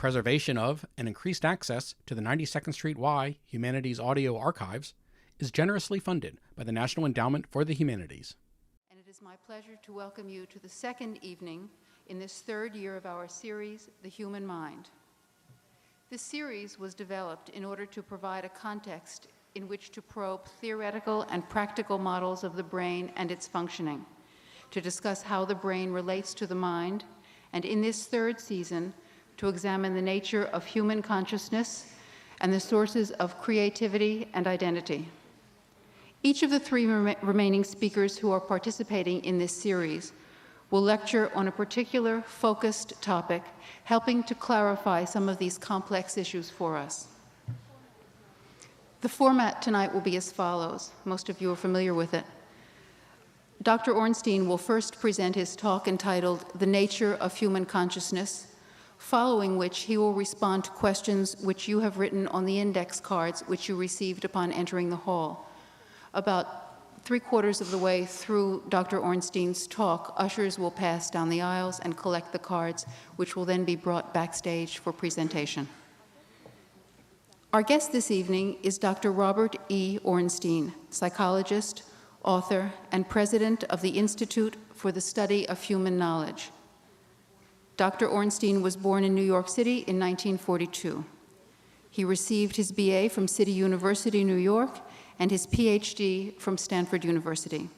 preservation of and increased access to the 92nd Street Y Humanities Audio Archives is generously funded by the National Endowment for the Humanities. And it is my pleasure to welcome you to the second evening in this third year of our series, The Human Mind. This series was developed in order to provide a context in which to probe theoretical and practical models of the brain and its functioning, to discuss how the brain relates to the mind, and in this third season, to examine the nature of human consciousness and the sources of creativity and identity. Each of the three remaining speakers who are participating in this series will lecture on a particular focused topic, helping to clarify some of these complex issues for us. The format tonight will be as follows. Most of you are familiar with it. Dr. Ornstein will first present his talk entitled The Nature of Human Consciousness, following which he will respond to questions which you have written on the index cards which you received upon entering the hall. About 3/4 of the way through Dr. Ornstein's talk, ushers will pass down the aisles and collect the cards, which will then be brought backstage for presentation. Our guest this evening is Dr. Robert E. Ornstein, psychologist, author, and president of the Institute for the Study of Human Knowledge. Dr. Ornstein was born in New York City in 1942. He received his BA from City University, New York, and his PhD from Stanford University.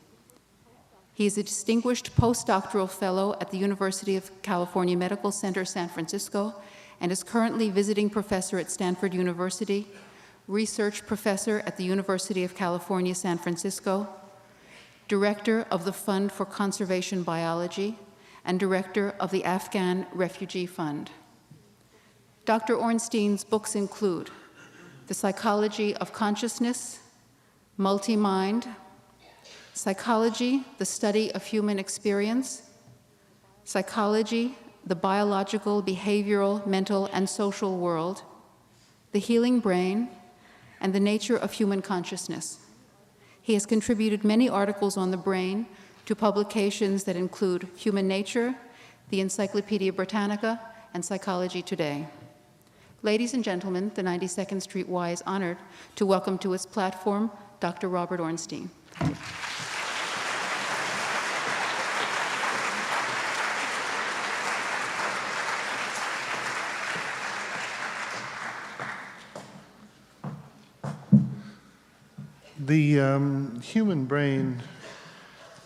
He is a distinguished postdoctoral fellow at the University of California Medical Center, San Francisco, and is currently visiting professor at Stanford University, research professor at the University of California, San Francisco, director of the Fund for Conservation Biology, and director of the Afghan Refugee Fund. Dr. Ornstein's books include The Psychology of Consciousness, Multimind, Psychology, the Study of Human Experience, Psychology, the Biological, Behavioral, Mental, and Social World, The Healing Brain, and The Nature of Human Consciousness. He has contributed many articles on the brain to publications that include Human Nature, the Encyclopedia Britannica, and Psychology Today. Ladies and gentlemen, the 92nd Street Y is honored to welcome to its platform Dr. Robert Ornstein. The human brain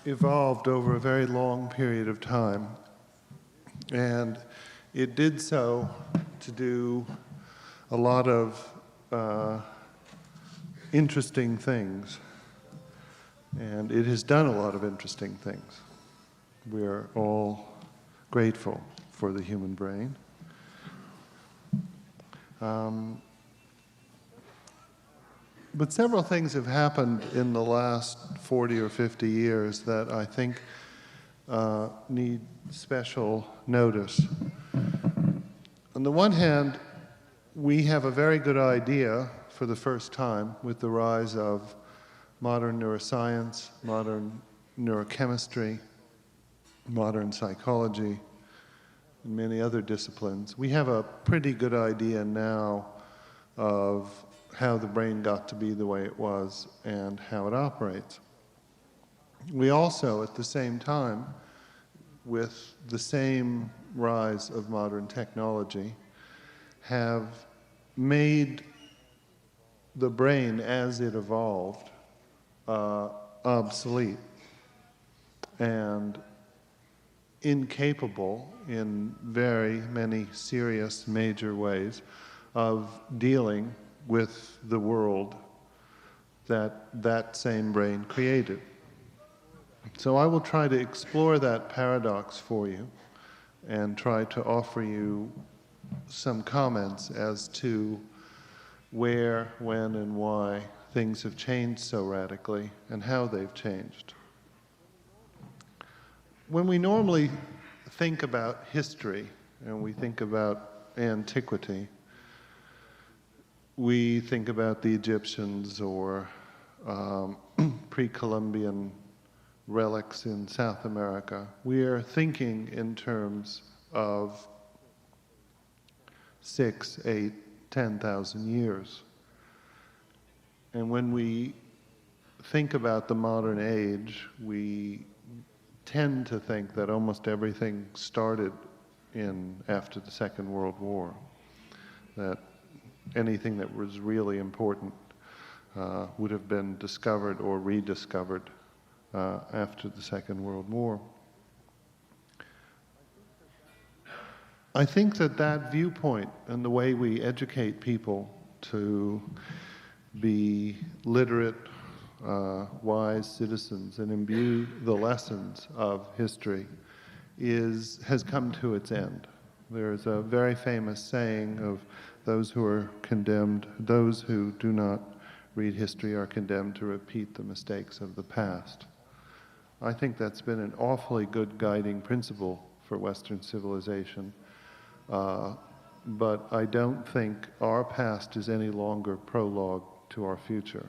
evolved over a very long period of time, and it did so to do a lot of interesting things, and it has done a lot of interesting things. We are all grateful for the human brain. But several things have happened in the last 40 or 50 years that I think need special notice. On the one hand, we have a very good idea for the first time with the rise of modern neuroscience, modern neurochemistry, modern psychology, and many other disciplines. We have a pretty good idea now of how the brain got to be the way it was and how it operates. We also, at the same time, with the same rise of modern technology, have made the brain as it evolved obsolete and incapable in very many serious major ways of dealing with the world that same brain created. So I will try to explore that paradox for you and try to offer you some comments as to where, when, and why things have changed so radically and how they've changed. When we normally think about history and we think about antiquity, we think about the Egyptians or pre-Columbian relics in South America. We are thinking in terms of 6, 8, 10,000 years. And when we think about the modern age, we tend to think that almost everything started after the Second World War, that anything that was really important would have been discovered or rediscovered after the Second World War. I think that viewpoint and the way we educate people to be literate, wise citizens and imbue the lessons of history has come to its end. There's a very famous saying of those who are condemned, those who do not read history are condemned to repeat the mistakes of the past. I think that's been an awfully good guiding principle for Western civilization. But I don't think our past is any longer prologue to our future.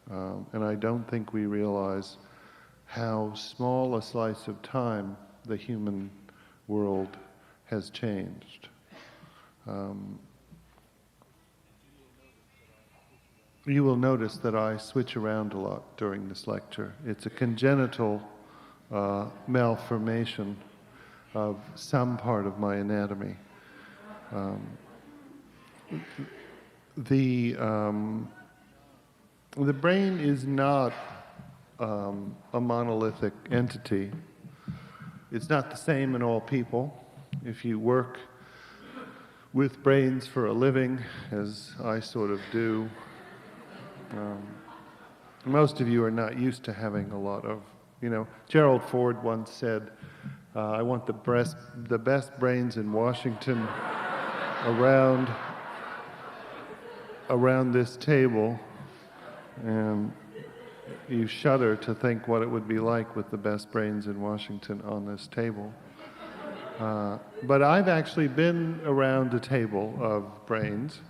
And I don't think we realize how small a slice of time the human world has changed. You will notice that I switch around a lot during this lecture. It's a congenital malformation of some part of my anatomy. The brain is not a monolithic entity. It's not the same in all people. If you work with brains for a living, as I sort of do, most of you are not used to having a lot of, Gerald Ford once said, I want the best brains in Washington around this table, and you shudder to think what it would be like with the best brains in Washington on this table. But I've actually been around a table of brains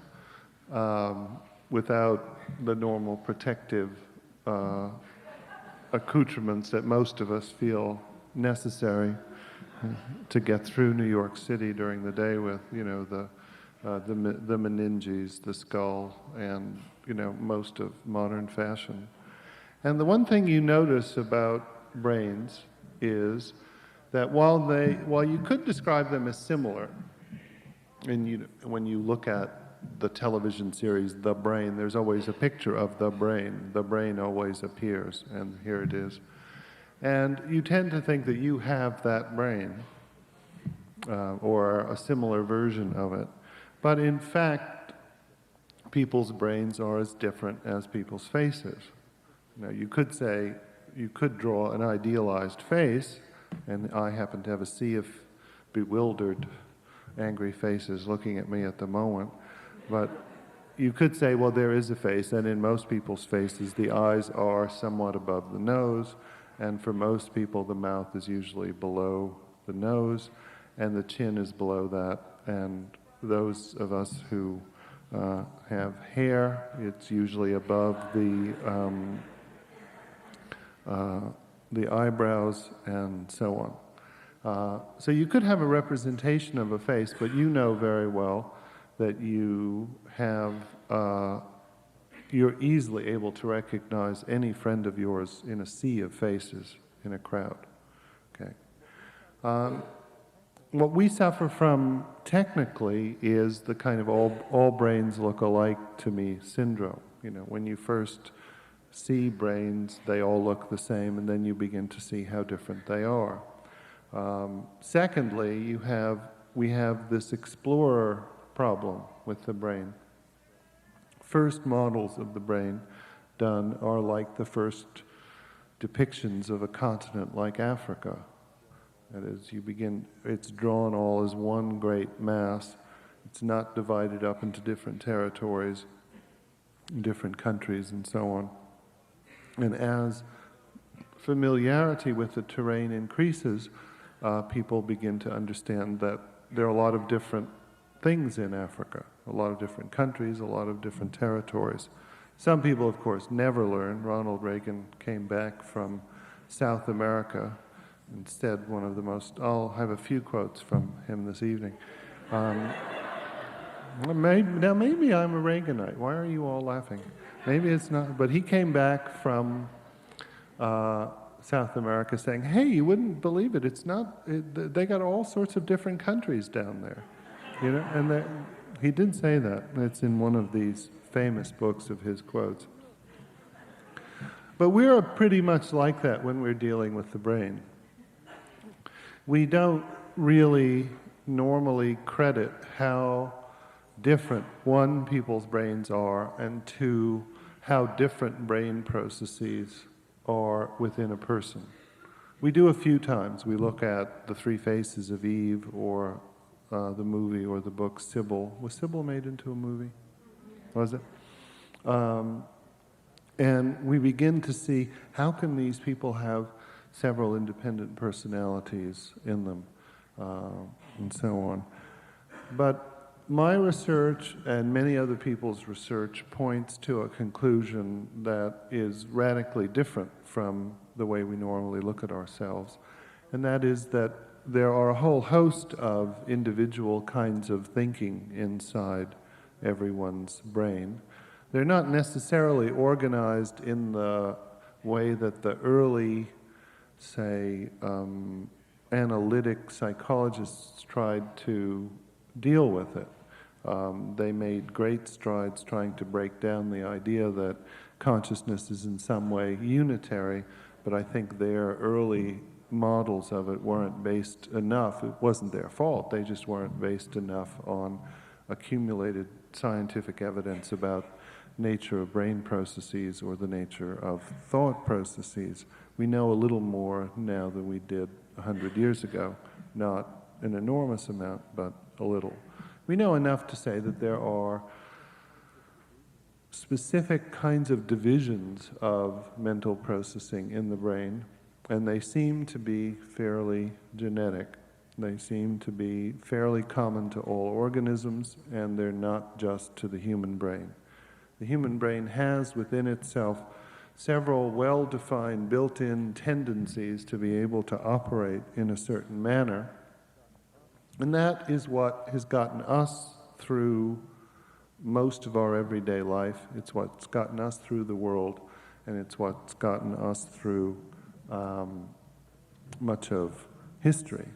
without the normal protective accoutrements that most of us feel necessary to get through New York City during the day with, the meninges, the skull, and, most of modern fashion. And the one thing you notice about brains is that while you could describe them as similar, and when you look at the television series The Brain, there's always a picture of the brain. The brain always appears, and here it is. And you tend to think that you have that brain, or a similar version of it. But in fact, people's brains are as different as people's faces. Now, you could draw an idealized face, and I happen to have a sea of bewildered, angry faces looking at me at the moment. But you could say, well, there is a face, and in most people's faces, the eyes are somewhat above the nose, and for most people, the mouth is usually below the nose, and the chin is below that. And those of us who have hair, it's usually above the eyebrows, and so on. So you could have a representation of a face, but you know very well that you have, you're easily able to recognize any friend of yours in a sea of faces in a crowd. Okay. What we suffer from technically is the kind of all brains look alike to me syndrome. When you first see brains, they all look the same, and then you begin to see how different they are. Secondly, we have this explorer problem with the brain. First models of the brain done are like the first depictions of a continent like Africa. That is, it's drawn all as one great mass. It's not divided up into different territories, different countries, and so on. And as familiarity with the terrain increases, people begin to understand that there are a lot of different things in Africa, a lot of different countries, a lot of different territories. Some people, of course, never learn. Ronald Reagan came back from South America and said one of the most, I'll have a few quotes from him this evening. Well, maybe I'm a Reaganite. Why are you all laughing? Maybe it's not. But he came back from South America saying, hey, you wouldn't believe it. It's not, they got all sorts of different countries down there. You know, and he did say that. It's in one of these famous books of his quotes. But we're pretty much like that when we're dealing with the brain. We don't really normally credit how different, one, people's brains are, and two, how different brain processes are within a person. We do a few times. We look at The Three Faces of Eve, or the movie or the book Sybil. Was Sybil made into a movie? Was it? And we begin to see how can these people have several independent personalities in them, and so on. But my research and many other people's research points to a conclusion that is radically different from the way we normally look at ourselves, and that is that there are a whole host of individual kinds of thinking inside everyone's brain. They're not necessarily organized in the way that the early, say, analytic psychologists tried to deal with it. They made great strides trying to break down the idea that consciousness is in some way unitary, but I think their early models of it weren't based enough. It wasn't their fault. They just weren't based enough on accumulated scientific evidence about nature of brain processes or the nature of thought processes. We know a little more now than we did 100 years ago. Not an enormous amount, but a little. We know enough to say that there are specific kinds of divisions of mental processing in the brain, and they seem to be fairly genetic. They seem to be fairly common to all organisms, and they're not just to the human brain. The human brain has within itself several well-defined built-in tendencies to be able to operate in a certain manner, and that is what has gotten us through most of our everyday life. It's what's gotten us through the world, and it's what's gotten us through much of history.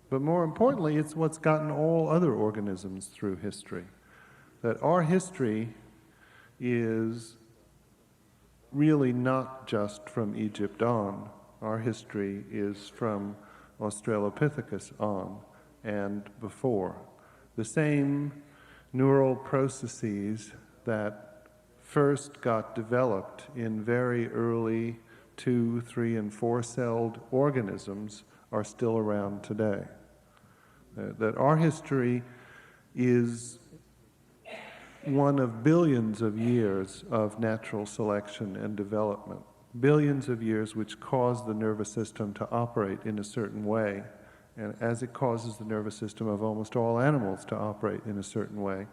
But more importantly, it's what's gotten all other organisms through history. That our history is really not just from Egypt on. Our history is from Australopithecus on and before. The same neural processes that first got developed in very early 2-, 3-, and 4-celled organisms are still around today. That our history is one of billions of years of natural selection and development. Billions of years which cause the nervous system to operate in a certain way, and as it causes the nervous system of almost all animals to operate in a certain way.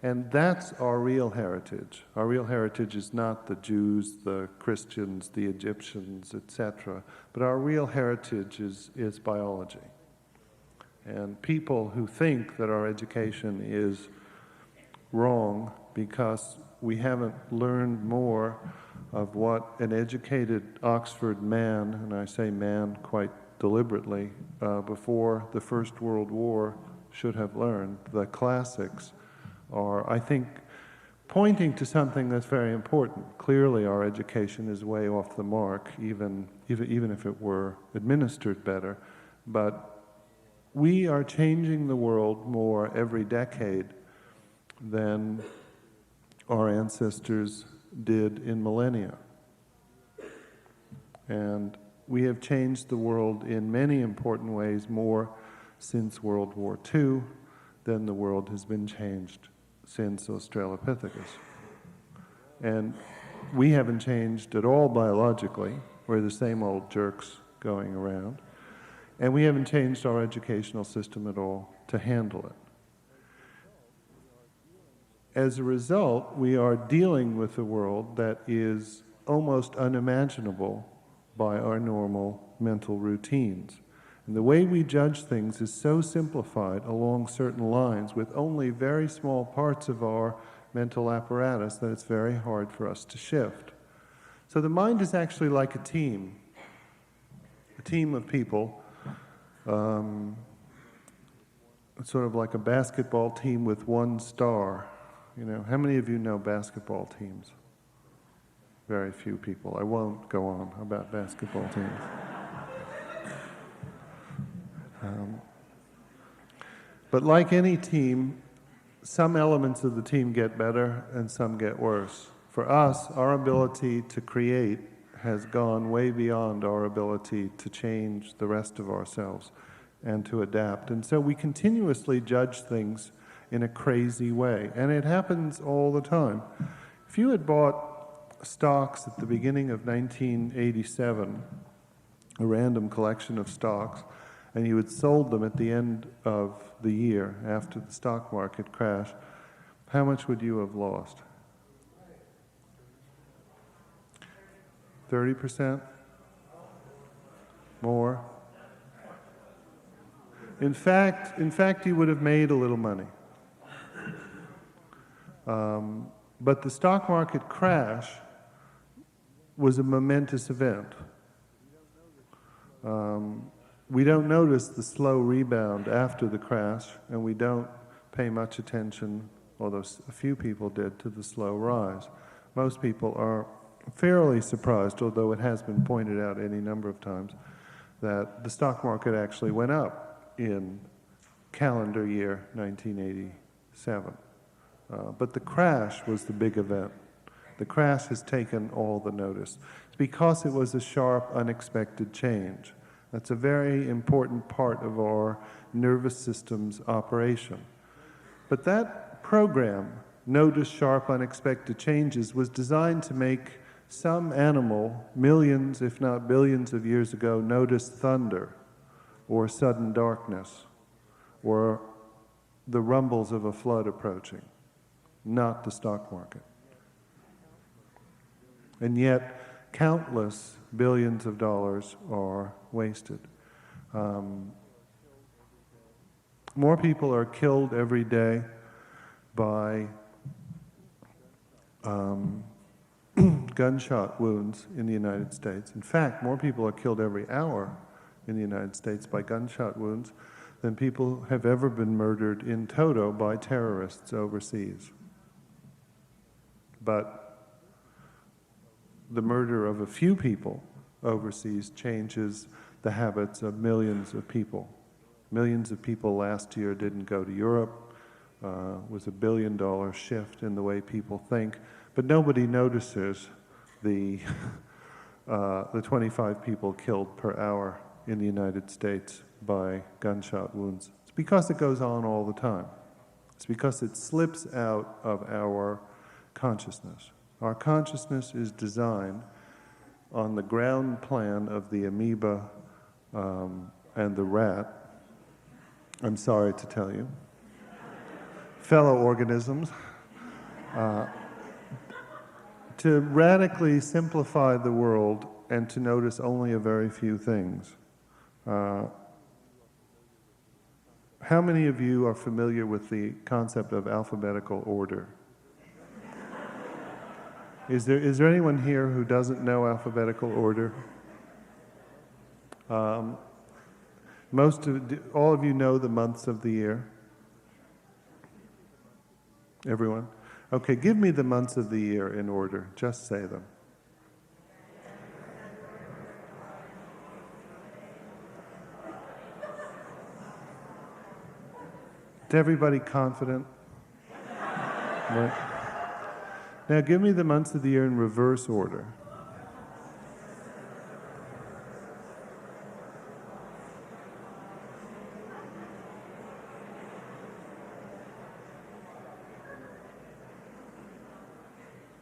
And that's our real heritage. Our real heritage is not the Jews, the Christians, the Egyptians, etc., but our real heritage is biology. And people who think that our education is wrong because we haven't learned more of what an educated Oxford man, and I say man quite deliberately, before the First World War should have learned. The classics are, I think, pointing to something that's very important. Clearly our education is way off the mark, even if it were administered better, but we are changing the world more every decade than our ancestors did in millennia. And we have changed the world in many important ways more since World War II than the world has been changed since Australopithecus. And we haven't changed at all biologically. We're the same old jerks going around. And we haven't changed our educational system at all to handle it. As a result, we are dealing with a world that is almost unimaginable by our normal mental routines. And the way we judge things is so simplified along certain lines with only very small parts of our mental apparatus that it's very hard for us to shift. So the mind is actually like a team of people, sort of like a basketball team with one star. You know, how many of you know basketball teams? Very few people. I won't go on about basketball teams. But like any team, some elements of the team get better and some get worse. For us, our ability to create has gone way beyond our ability to change the rest of ourselves and to adapt. And so we continuously judge things in a crazy way. And it happens all the time. If you had bought stocks at the beginning of 1987, a random collection of stocks, and you had sold them at the end of the year after the stock market crashed, how much would you have lost? 30%? More? In fact, you would have made a little money. But the stock market crash was a momentous event. We don't notice the slow rebound after the crash, and we don't pay much attention, although a few people did, to the slow rise. Most people are fairly surprised, although it has been pointed out any number of times, that the stock market actually went up in calendar year 1987. But the crash was the big event. The crash has taken all the notice. It's because it was a sharp, unexpected change. That's a very important part of our nervous system's operation. But that program, Notice Sharp Unexpected Changes, was designed to make some animal, millions if not billions of years ago, notice thunder or sudden darkness or the rumbles of a flood approaching, not the stock market. And yet, countless billions of dollars are wasted. More people are killed every day by gunshot wounds in the United States. In fact, more people are killed every hour in the United States by gunshot wounds than people have ever been murdered in toto by terrorists overseas. But the murder of a few people overseas changes the habits of millions of people. Millions of people last year didn't go to Europe. Was $1 billion shift in the way people think. But nobody notices the 25 people killed per hour in the United States by gunshot wounds. It's because it goes on all the time. It's because it slips out of our consciousness. Our consciousness is designed on the ground plan of the amoeba and the rat. I'm sorry to tell you. Fellow organisms. To radically simplify the world and to notice only a very few things. How many of you are familiar with the concept of alphabetical order? Is there anyone here who doesn't know alphabetical order? All of you know the months of the year? Everyone? Okay, give me the months of the year in order. Just say them. Is everybody confident? Right. Now give me the months of the year in reverse order.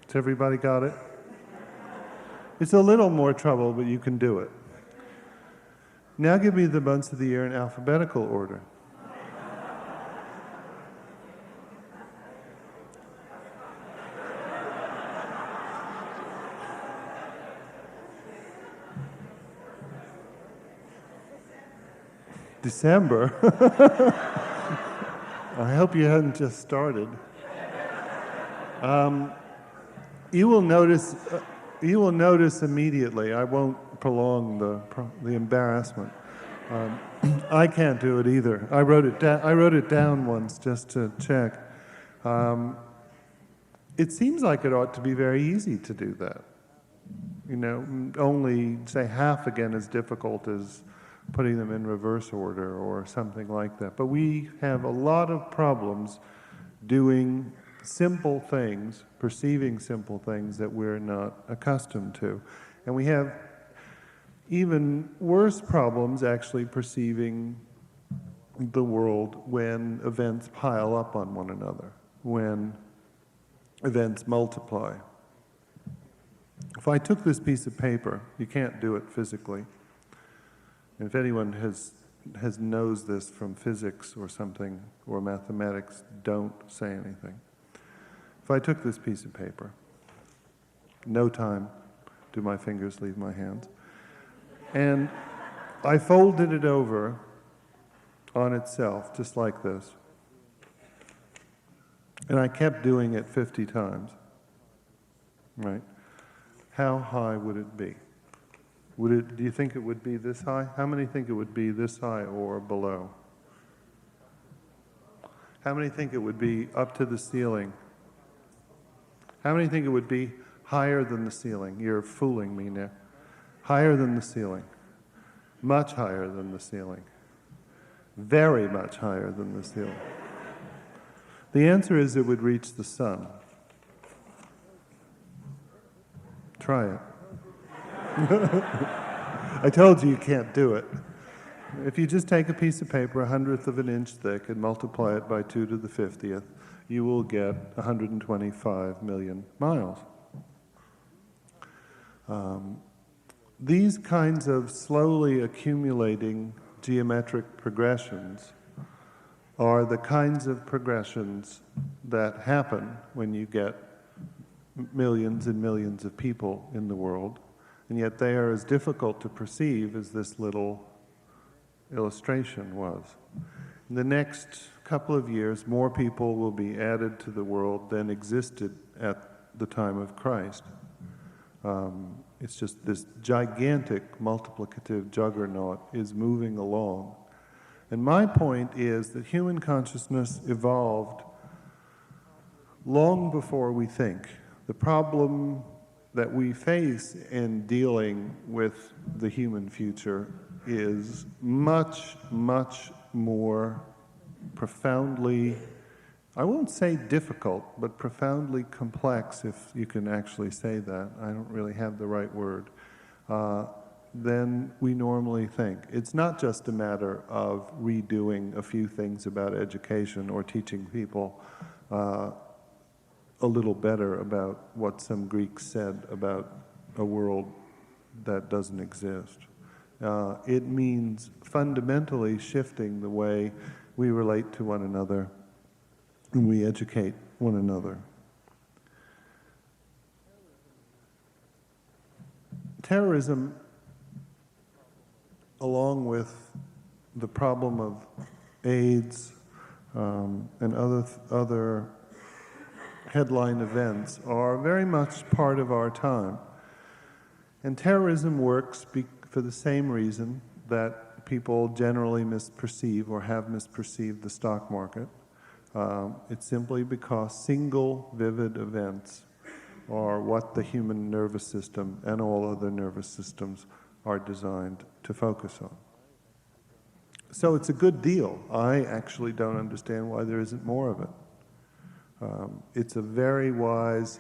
Has everybody got it? It's a little more trouble, but you can do it. Now give me the months of the year in alphabetical order. December? I hope you hadn't just started. You will notice immediately. I won't prolong the embarrassment. I can't do it either. I wrote it down once just to check. It seems like it ought to be very easy to do that. You know, only say half again as difficult as putting them in reverse order or something like that. But we have a lot of problems doing simple things, perceiving simple things that we're not accustomed to. And we have even worse problems actually perceiving the world when events pile up on one another, when events multiply. If I took this piece of paper, you can't do it physically. And if anyone knows this from physics or something, or mathematics, don't say anything. If I took this piece of paper, no time do my fingers leave my hands, and I folded it over on itself, just like this, and I kept doing it 50 times, right? How high would it be? Do you think it would be this high? How many think it would be this high or below? How many think it would be up to the ceiling? How many think it would be higher than the ceiling? You're fooling me now. Higher than the ceiling. Much higher than the ceiling. Very much higher than the ceiling. The answer is it would reach the sun. Try it. I told you can't do it. If you just take a piece of paper 1/100th of an inch thick and multiply it by 2 to the 50th, you will get 125 million miles. These kinds of slowly accumulating geometric progressions are the kinds of progressions that happen when you get millions and millions of people in the world, and yet they are as difficult to perceive as this little illustration was. In the next couple of years, more people will be added to the world than existed at the time of Christ. It's just this gigantic multiplicative juggernaut is moving along. And my point is that human consciousness evolved long before we think. The problem that we face in dealing with the human future is much, much more profoundly, I won't say difficult, but profoundly complex, if you can actually say that. I don't really have the right word, than we normally think. It's not just a matter of redoing a few things about education or teaching people a little better about what some Greeks said about a world that doesn't exist. It means fundamentally shifting the way we relate to one another and we educate one another. Terrorism, along with the problem of AIDS and other headline events, are very much part of our time. And terrorism works for the same reason that people generally misperceive or have misperceived the stock market. It's simply because single vivid events are what the human nervous system and all other nervous systems are designed to focus on. So it's a good deal. I actually don't understand why there isn't more of it. It's a very wise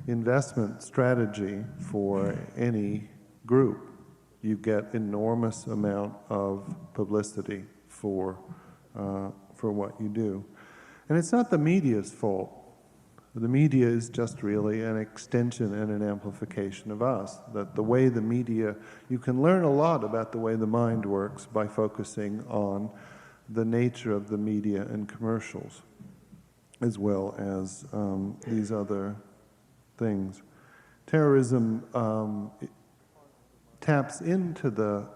investment strategy for any group. You get enormous amount of publicity for what you do. And it's not the media's fault. The media is just really an extension and an amplification of us. That the way the media, you can learn a lot about the way the mind works by focusing on the nature of the media and commercials, as well as these other things. Terrorism taps into the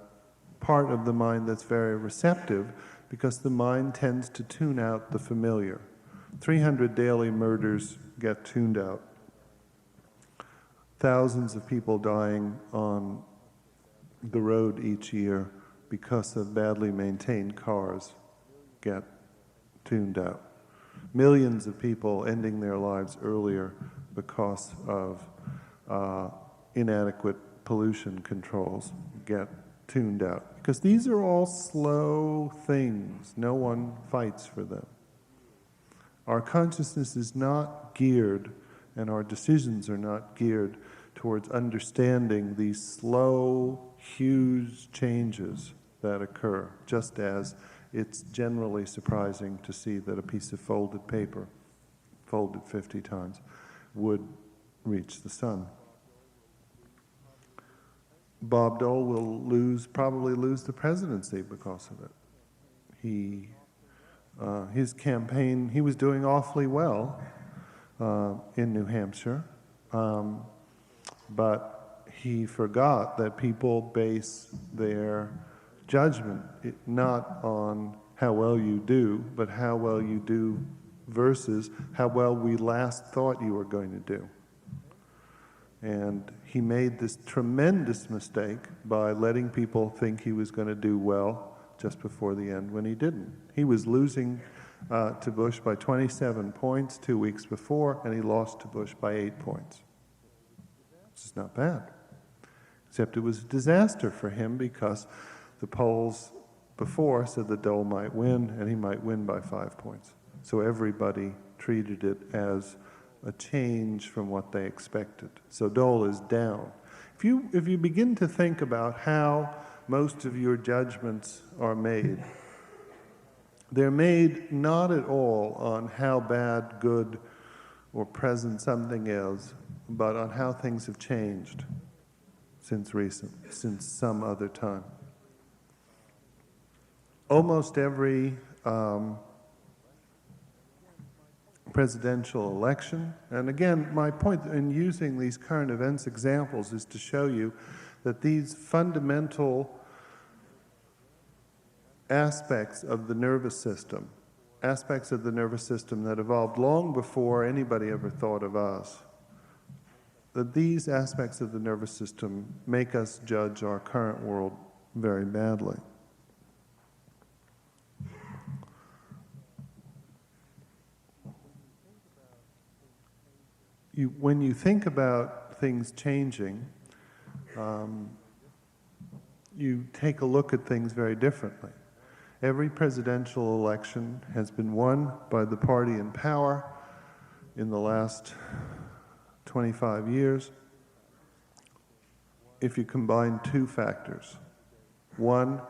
part of the mind that's very receptive, because the mind tends to tune out the familiar. 300 daily murders get tuned out. Thousands of people dying on the road each year because of badly maintained cars get tuned out. Millions of people ending their lives earlier because of inadequate pollution controls get tuned out. Because these are all slow things. No one fights for them. Our consciousness is not geared, and our decisions are not geared towards understanding these slow, huge changes that occur, just as it's generally surprising to see that a piece of folded paper, folded 50 times, would reach the sun. Bob Dole will probably lose the presidency because of it. His campaign, he was doing awfully well in New Hampshire, but he forgot that people base their judgment not on how well you do, but how well you do versus how well we last thought you were going to do. And he made this tremendous mistake by letting people think he was going to do well just before the end when he didn't. He was losing to Bush by 27 points 2 weeks before, and he lost to Bush by 8 points. This is not bad. Except it was a disaster for him because the polls before said that Dole might win, and he might win by 5 points. So everybody treated it as a change from what they expected. So Dole is down. If you begin to think about how most of your judgments are made, they're made not at all on how bad, good, or present something is, but on how things have changed since some other time. Almost every presidential election, and again, my point in using these current events examples is to show you that these fundamental aspects of the nervous system that evolved long before anybody ever thought of us, that these aspects of the nervous system make us judge our current world very badly. When you think about things changing, you take a look at things very differently. Every presidential election has been won by the party in power in the last 25 years if you combine two factors. One,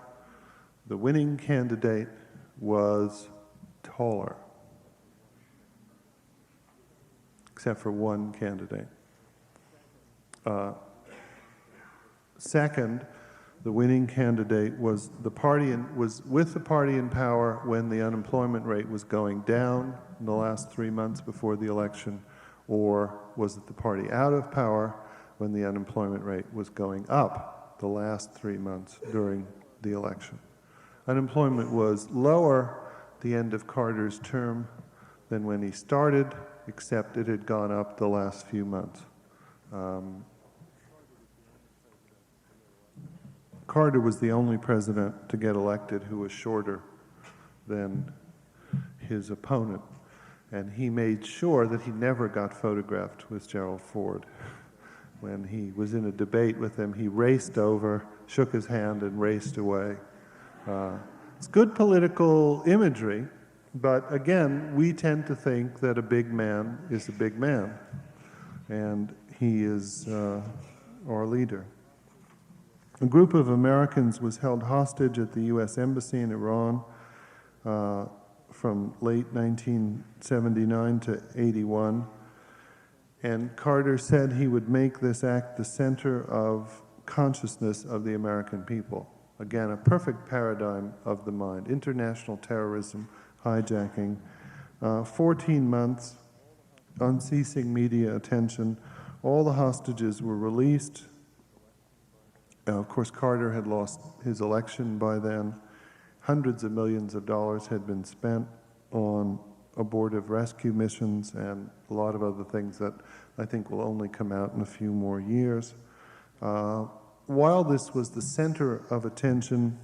the winning candidate was taller, except for one candidate. Second, the winning candidate was with the party in power when the unemployment rate was going down in the last 3 months before the election, or was it the party out of power when the unemployment rate was going up the last 3 months during the election. Unemployment was lower at the end of Carter's term than when he started, except it had gone up the last few months. Carter was the only president to get elected who was shorter than his opponent, and he made sure that he never got photographed with Gerald Ford. When he was in a debate with him, he raced over, shook his hand, and raced away. It's good political imagery, but again, we tend to think that a big man is a big man, and he is our leader. A group of Americans was held hostage at the U.S. Embassy in Iran from late 1979 to 81. And Carter said he would make this act the center of consciousness of the American people. Again, a perfect paradigm of the mind. International terrorism, hijacking, 14 months, unceasing media attention. All the hostages were released, Of course, Carter had lost his election by then. Hundreds of millions of dollars had been spent on abortive rescue missions and a lot of other things that I think will only come out in a few more years. While this was the center of attention,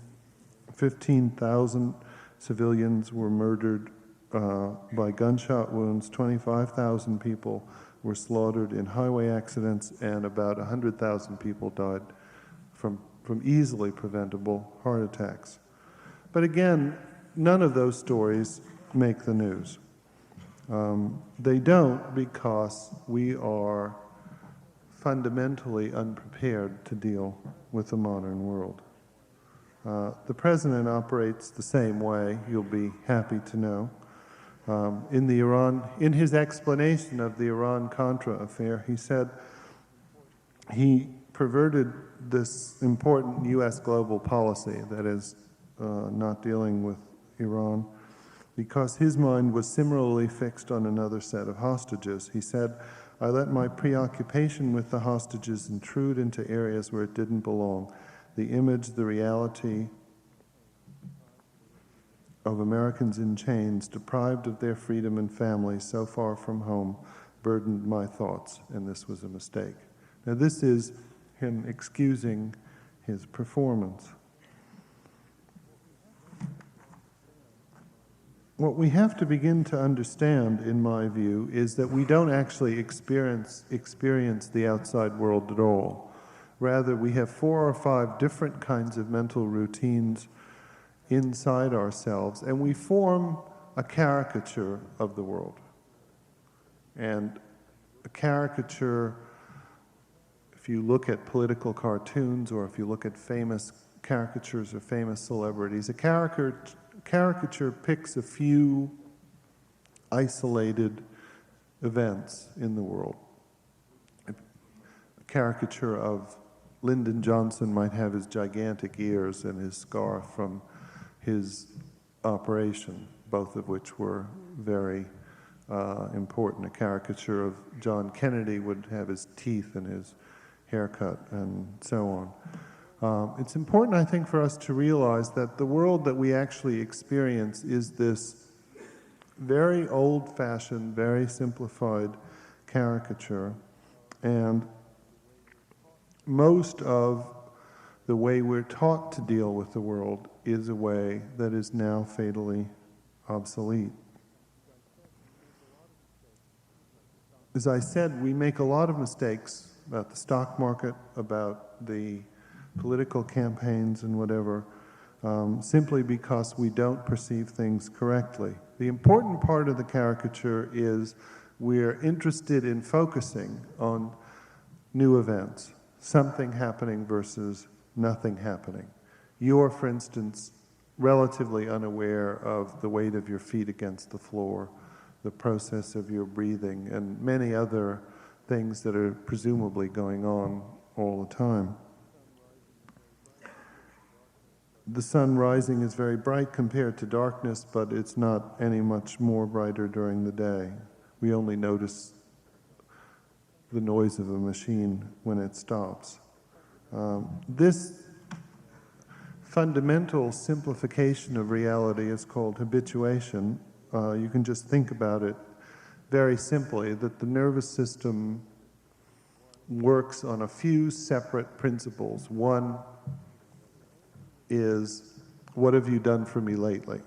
15,000 civilians were murdered by gunshot wounds, 25,000 people were slaughtered in highway accidents, and about 100,000 people died from easily preventable heart attacks. But again, none of those stories make the news. They don't because we are fundamentally unprepared to deal with the modern world. The president operates the same way, you'll be happy to know. In his explanation of the Iran-Contra affair, he said he perverted this important U.S. global policy, that is, not dealing with Iran, because his mind was similarly fixed on another set of hostages. He said, I let my preoccupation with the hostages intrude into areas where it didn't belong. The image, the reality of Americans in chains, deprived of their freedom and families, so far from home, burdened my thoughts, and this was a mistake. Now this is him excusing his performance. What we have to begin to understand, in my view, is that we don't actually experience the outside world at all. Rather, we have 4 or 5 different kinds of mental routines inside ourselves, and we form a caricature of the world. And a caricature, if you look at political cartoons or if you look at famous caricatures of famous celebrities, a caricature picks a few isolated events in the world. A caricature of Lyndon Johnson might have his gigantic ears and his scar from his operation, both of which were very important. A caricature of John Kennedy would have his teeth and his haircut and so on. It's important, I think, for us to realize that the world that we actually experience is this very old-fashioned, very simplified caricature, and most of the way we're taught to deal with the world is a way that is now fatally obsolete. As I said, we make a lot of mistakes about the stock market, about the political campaigns and whatever, simply because we don't perceive things correctly. The important part of the caricature is we're interested in focusing on new events, something happening versus nothing happening. You're, for instance, relatively unaware of the weight of your feet against the floor, the process of your breathing, and many other things that are presumably going on all the time. The sun rising is very bright compared to darkness, but it's not any much more brighter during the day. We only notice the noise of a machine when it stops. This fundamental simplification of reality is called habituation. You can just think about it very simply, that the nervous system works on a few separate principles. One is, what have you done for me lately?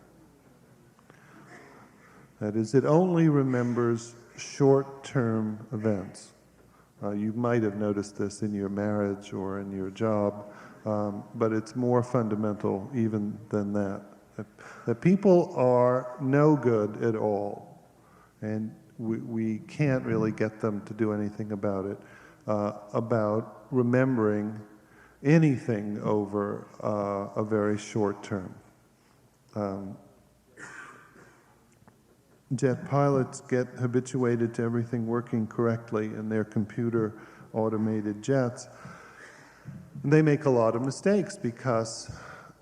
That is, it only remembers short-term events. You might have noticed this in your marriage or in your job, but it's more fundamental even than that. That people are no good at all, and we can't really get them to do anything about it, about remembering anything over a very short term. Jet pilots get habituated to everything working correctly in their computer automated jets. They make a lot of mistakes because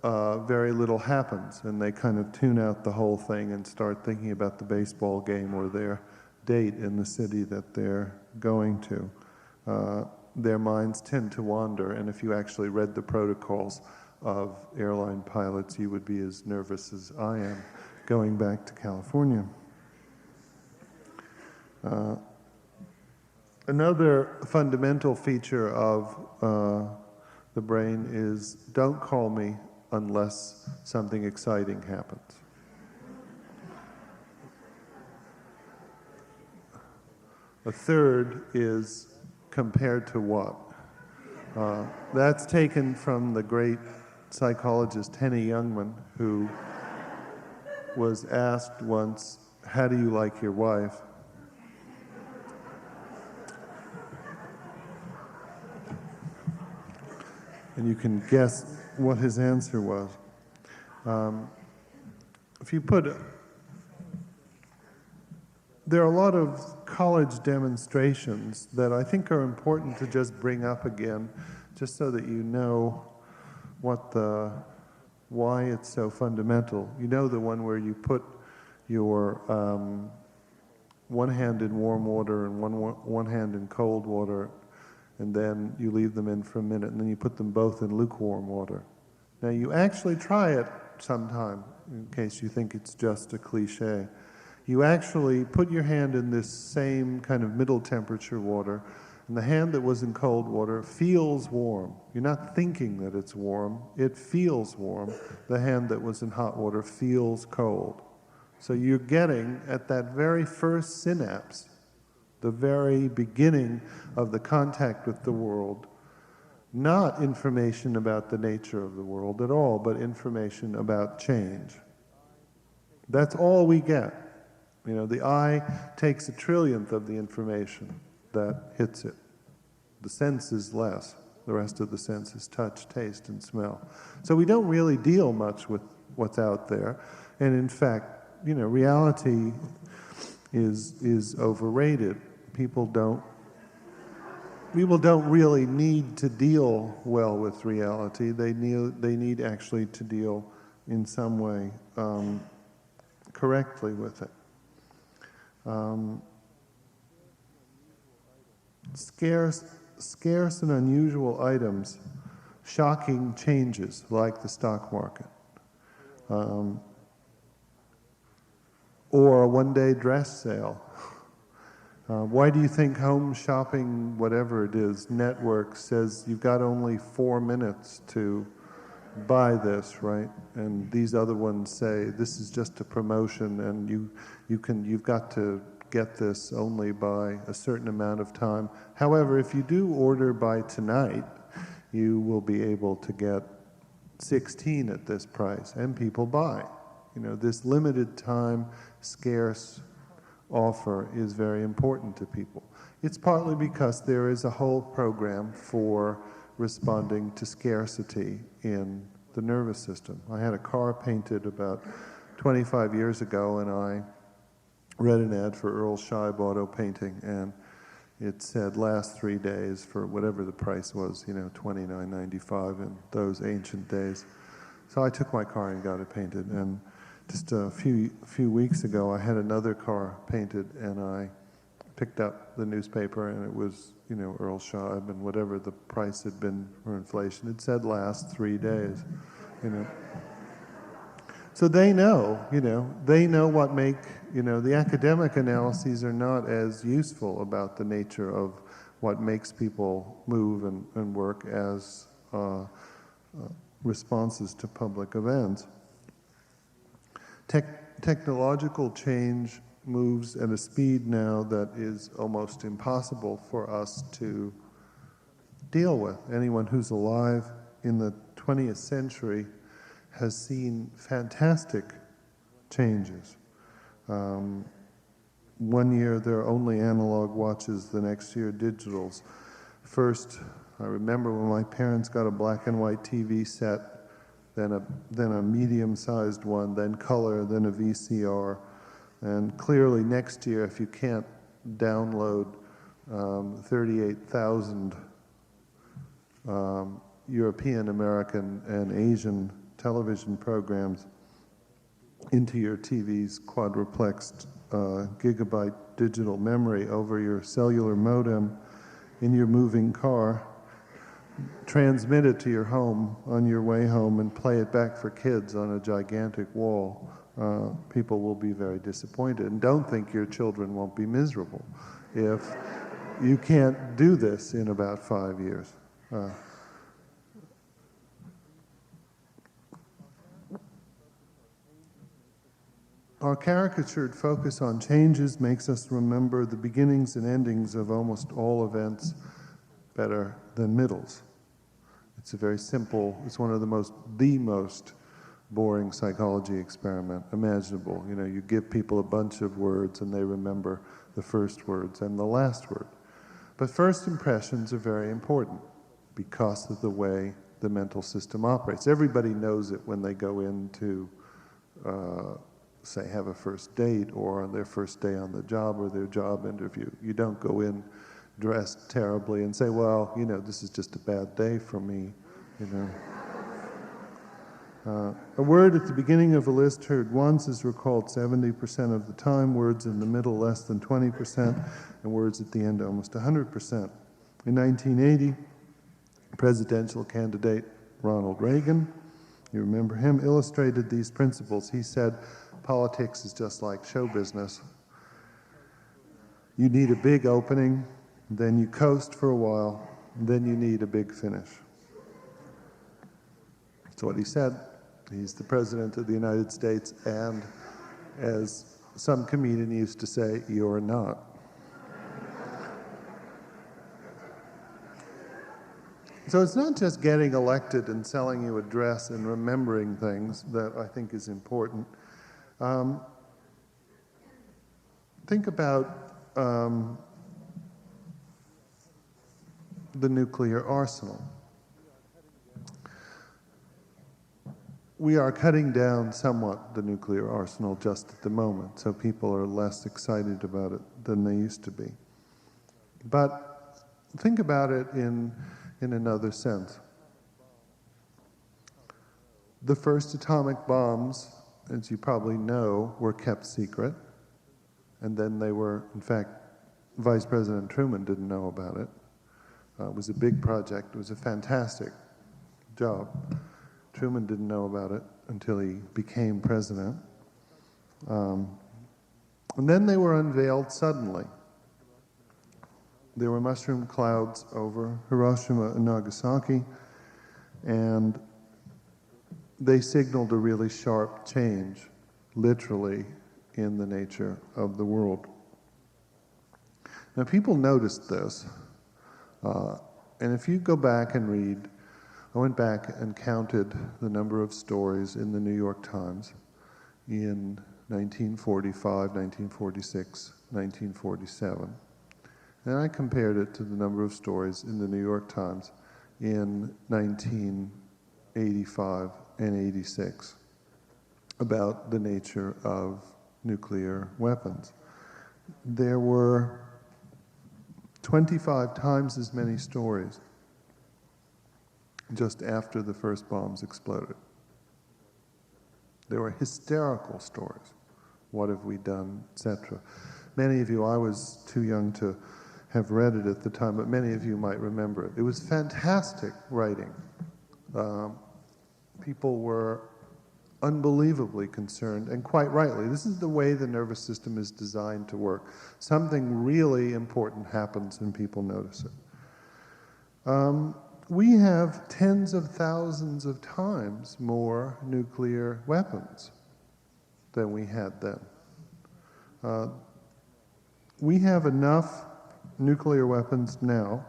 very little happens, and they kind of tune out the whole thing and start thinking about the baseball game or their date in the city that they're going to. their minds tend to wander, and if you actually read the protocols of airline pilots, you would be as nervous as I am going back to California. Another fundamental feature of the brain is don't call me unless something exciting happens. A third is compared to what? That's taken from the great psychologist Henny Youngman, who was asked once, "How do you like your wife?" And you can guess what his answer was. There are a lot of college demonstrations that I think are important to just bring up again, just so that you know why it's so fundamental. You know the one where you put your one hand in warm water and one hand in cold water, and then you leave them in for a minute, and then you put them both in lukewarm water. Now you actually try it sometime, in case you think it's just a cliche. You actually put your hand in this same kind of middle temperature water, and the hand that was in cold water feels warm. You're not thinking that it's warm, it feels warm. The hand that was in hot water feels cold. So you're getting, at that very first synapse, the very beginning of the contact with the world, not information about the nature of the world at all, but information about change. That's all we get. You know, the eye takes 1/trillionth of the information that hits it. The sense is less. The rest of the senses, touch, taste, and smell. So we don't really deal much with what's out there. And in fact, you know, reality is overrated. People don't really need to deal well with reality. They need actually to deal in some way correctly with it. Scarce and unusual items, shocking changes like the stock market, or a one-day dress sale. Why do you think Home Shopping, whatever it is, network says you've got only 4 minutes to buy this, right? And these other ones say this is just a promotion, and you've got to get this only by a certain amount of time. However, if you do order by tonight, you will be able to get 16 at this price, and people buy. You know, this limited time, scarce offer is very important to people. It's partly because there is a whole program for responding to scarcity in the nervous system. I had a car painted about 25 years ago, and I read an ad for Earl Scheib Auto Painting, and it said last 3 days for whatever the price was, you know, $29.95 in those ancient days. So I took my car and got it painted, and just a few weeks ago I had another car painted, and I picked up the newspaper, and it was, you know, Earl Scheib, and whatever the price had been for inflation, it said last 3 days, you know. So they know, you know, what the academic analyses are not as useful about the nature of what makes people move and work as responses to public events. Technological change moves at a speed now that is almost impossible for us to deal with. Anyone who's alive in the 20th century has seen fantastic changes. 1 year there are only analog watches, the next year digitals. First, I remember when my parents got a black and white TV set, then a medium-sized one, then color, then a VCR. And clearly next year, if you can't download 38,000 European, American, and Asian television programs into your TV's quadruplexed gigabyte digital memory over your cellular modem, in your moving car, transmit it to your home on your way home and play it back for kids on a gigantic wall, people will be very disappointed. And don't think your children won't be miserable if you can't do this in about 5 years. Our caricatured focus on changes makes us remember the beginnings and endings of almost all events better than middles. It's a very simple, it's one of the most boring psychology experiment imaginable. You know, you give people a bunch of words and they remember the first words and the last word. But first impressions are very important because of the way the mental system operates. Everybody knows it when they go in to say, have a first date or on their first day on the job or their job interview. You don't go in dressed terribly and say, well, you know, this is just a bad day for me, you know. A word at the beginning of a list heard once is recalled 70% of the time, words in the middle less than 20%, and words at the end almost 100%. In 1980, presidential candidate Ronald Reagan, you remember him, illustrated these principles. He said, politics is just like show business. You need a big opening, then you coast for a while, then you need a big finish. That's what he said. He's the President of the United States, and as some comedian used to say, you're not. So it's not just getting elected and selling you a dress and remembering things that I think is important. Think about the nuclear arsenal. We are cutting down somewhat the nuclear arsenal just at the moment, so people are less excited about it than they used to be. But think about it in another sense. The first atomic bombs, as you probably know, were kept secret, and then they were, in fact, Vice President Truman didn't know about it. It was a big project. It was a fantastic job. Truman didn't know about it until he became president. And then they were unveiled suddenly. There were mushroom clouds over Hiroshima and Nagasaki, and they signaled a really sharp change, literally, in the nature of the world. Now, people noticed this, and if you go back and read, I went back and counted the number of stories in the New York Times in 1945, 1946, 1947. And I compared it to the number of stories in the New York Times in 1985 and 86 about the nature of nuclear weapons. There were 25 times as many stories just after the first bombs exploded. There were hysterical stories. What have we done, etc. Many of you, I was too young to have read it at the time, but many of you might remember it. It was fantastic writing. People were unbelievably concerned, and quite rightly. This is the way the nervous system is designed to work. Something really important happens and people notice it. We have tens of thousands of times more nuclear weapons than we had then. We have enough nuclear weapons now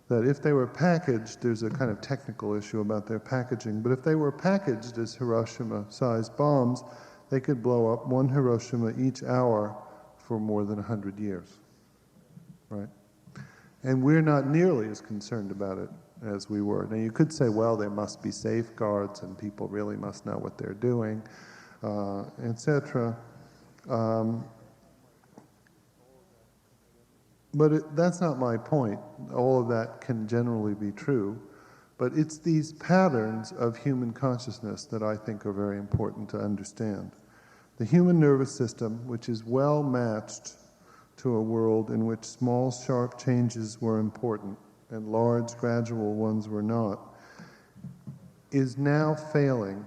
that if they were packaged, there's a kind of technical issue about their packaging, but if they were packaged as Hiroshima-sized bombs, they could blow up one Hiroshima each hour for more than 100 years, right? And we're not nearly as concerned about it as we were. Now, you could say, well, there must be safeguards and people really must know what they're doing, etc. But that's not my point. All of that can generally be true, but it's these patterns of human consciousness that I think are very important to understand. The human nervous system, which is well matched to a world in which small, sharp changes were important and large, gradual ones were not, is now failing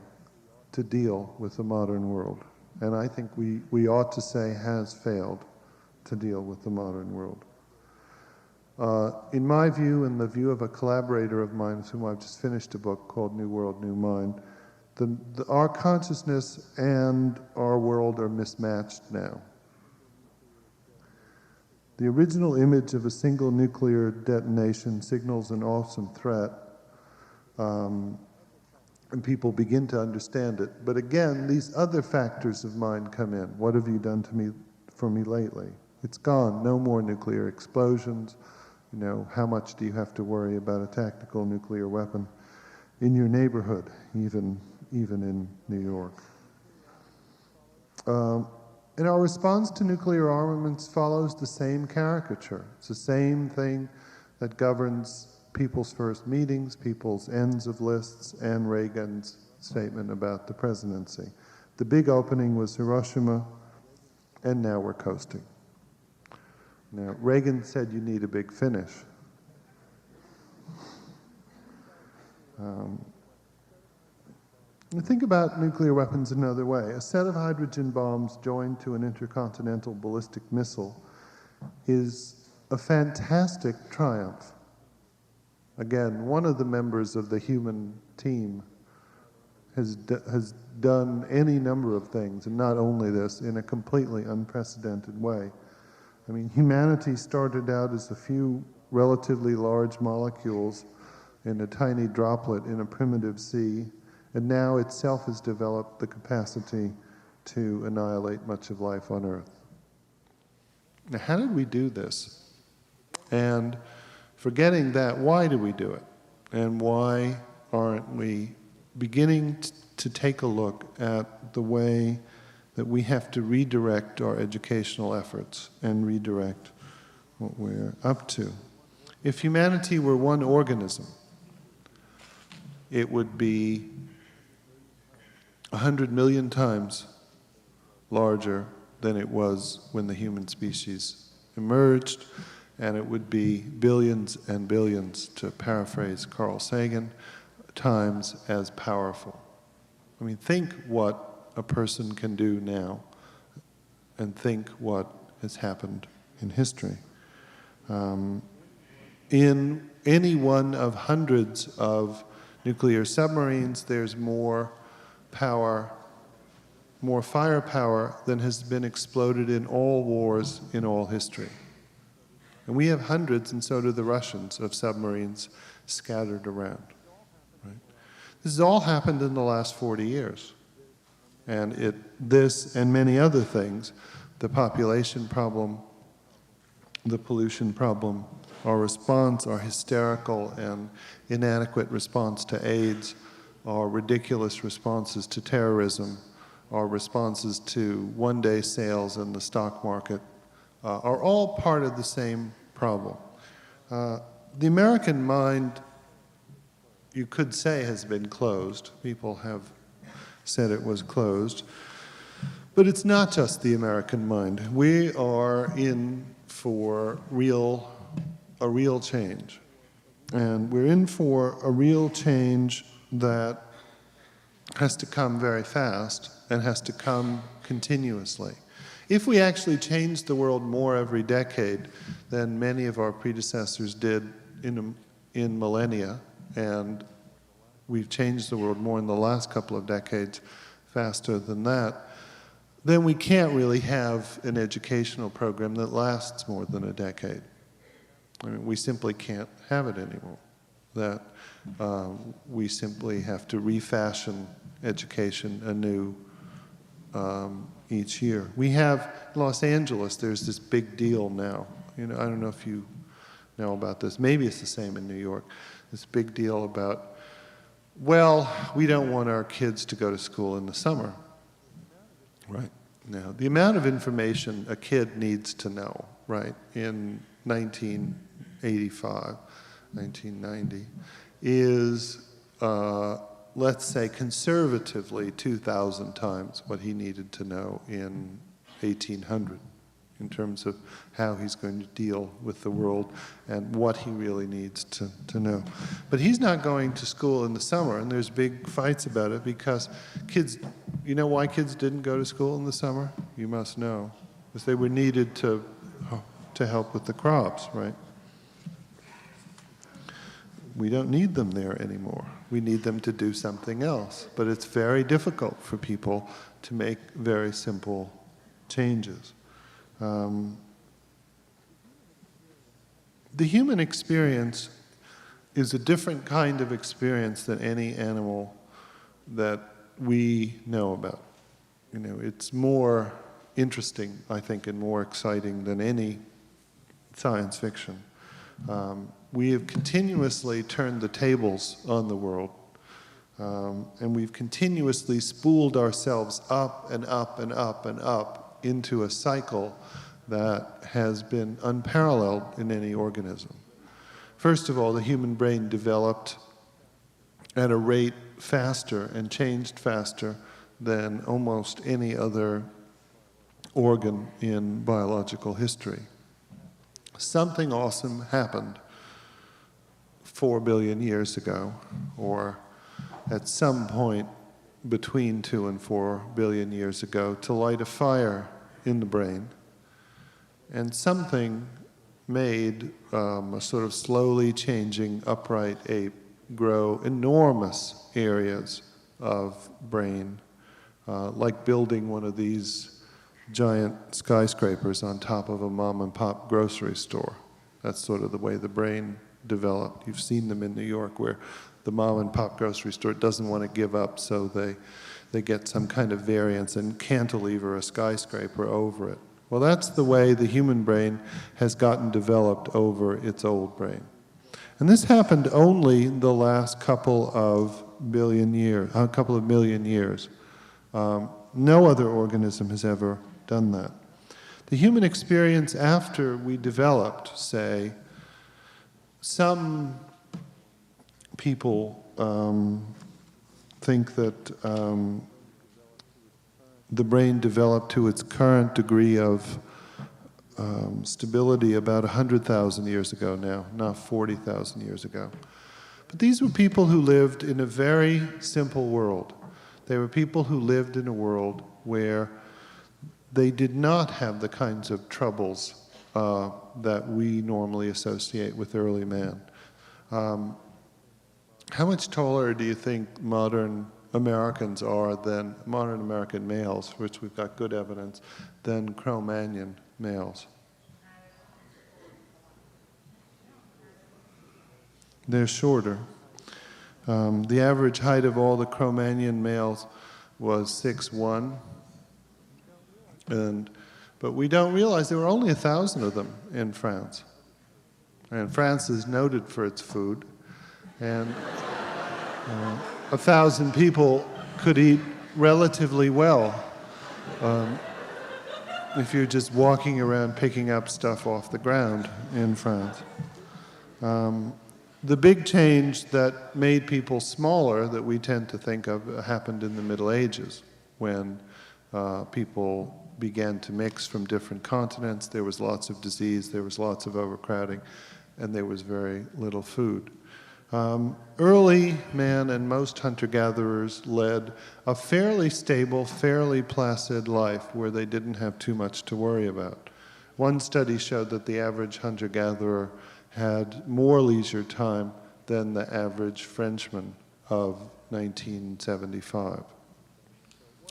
to deal with the modern world. And I think we ought to say has failed to deal with the modern world. In my view, and the view of a collaborator of mine with whom I've just finished a book called New World, New Mind, our consciousness and our world are mismatched now. The original image of a single nuclear detonation signals an awesome threat, and people begin to understand it. But again, these other factors of mind come in. What have you done for me lately? It's gone. No more nuclear explosions. You know, how much do you have to worry about a tactical nuclear weapon in your neighborhood, even in New York? And our response to nuclear armaments follows the same caricature. It's the same thing that governs people's first meetings, people's ends of lists, and Reagan's statement about the presidency. The big opening was Hiroshima, and now we're coasting. Now, Reagan said you need a big finish. Think about nuclear weapons another way. A set of hydrogen bombs joined to an intercontinental ballistic missile is a fantastic triumph. Again, one of the members of the human team has done any number of things, and not only this, in a completely unprecedented way. I mean, humanity started out as a few relatively large molecules in a tiny droplet in a primitive sea, and now itself has developed the capacity to annihilate much of life on Earth. Now, how did we do this? And forgetting that, why do we do it? And why aren't we beginning to take a look at the way that we have to redirect our educational efforts and redirect what we're up to? If humanity were one organism, it would be 100 million times larger than it was when the human species emerged, and it would be billions and billions, to paraphrase Carl Sagan, times as powerful. I mean, think what a person can do now, and think what has happened in history. In any one of hundreds of nuclear submarines, there's more power, more firepower than has been exploded in all wars in all history. And we have hundreds, and so do the Russians, of submarines scattered around. Right? This has all happened in the last 40 years. And this and many other things, the population problem, the pollution problem, our response, our hysterical and inadequate response to AIDS, our ridiculous responses to terrorism, our responses to one-day sales in the stock market, are all part of the same problem. The American mind, you could say, has been closed. People have said it was closed. But it's not just the American mind. We are in for a real change. And we're in for a real change that has to come very fast and has to come continuously. If we actually change the world more every decade than many of our predecessors did in millennia, and we've changed the world more in the last couple of decades faster than that, then we can't really have an educational program that lasts more than a decade. I mean, we simply can't have it anymore. That we simply have to refashion education anew each year. We have in Los Angeles, there's this big deal now. You know, I don't know if you know about this. Maybe it's the same in New York. This big deal about, well, we don't want our kids to go to school in the summer. Right. Now, the amount of information a kid needs to know, right, in 1985, 1990, is, let's say, conservatively 2,000 times what he needed to know in 1800. in terms of how he's going to deal with the world and what he really needs to know. But he's not going to school in the summer, and there's big fights about it because kids, you know why kids didn't go to school in the summer? You must know. Because they were needed to help with the crops, right? We don't need them there anymore. We need them to do something else. But it's very difficult for people to make very simple changes. The human experience is a different kind of experience than any animal that we know about. You know, it's more interesting, I think, and more exciting than any science fiction. We have continuously turned the tables on the world, and we've continuously spooled ourselves up and up and up and up into a cycle that has been unparalleled in any organism. First of all, the human brain developed at a rate faster and changed faster than almost any other organ in biological history. Something awesome happened 4 billion years ago, or at some point between 2 and 4 billion years ago, to light a fire in the brain. And something made a sort of slowly changing upright ape grow enormous areas of brain, like building one of these giant skyscrapers on top of a mom and pop grocery store. That's sort of the way the brain developed. You've seen them in New York where the mom and pop grocery store doesn't want to give up, so they get some kind of variance and cantilever a skyscraper over it. Well, that's the way the human brain has gotten developed over its old brain. And this happened only the last couple of million years. No other organism has ever done that. The human experience after we developed, say, some people think that the brain developed to its current degree of stability about 100,000 years ago now, not 40,000 years ago. But these were people who lived in a very simple world. They were people who lived in a world where they did not have the kinds of troubles that we normally associate with early man. How much taller do you think modern Americans are than modern American males, for which we've got good evidence, than Cro-Magnon males? They're shorter. The average height of all the Cro-Magnon males was 6'1", but we don't realize there were only 1,000 of them in France. And France is noted for its food, and 1,000 people could eat relatively well if you're just walking around picking up stuff off the ground in France. The big change that made people smaller that we tend to think of happened in the Middle Ages, when people began to mix from different continents. There was lots of disease, there was lots of overcrowding, and there was very little food. Early man and most hunter-gatherers led a fairly stable, fairly placid life where they didn't have too much to worry about. One study showed that the average hunter-gatherer had more leisure time than the average Frenchman of 1975.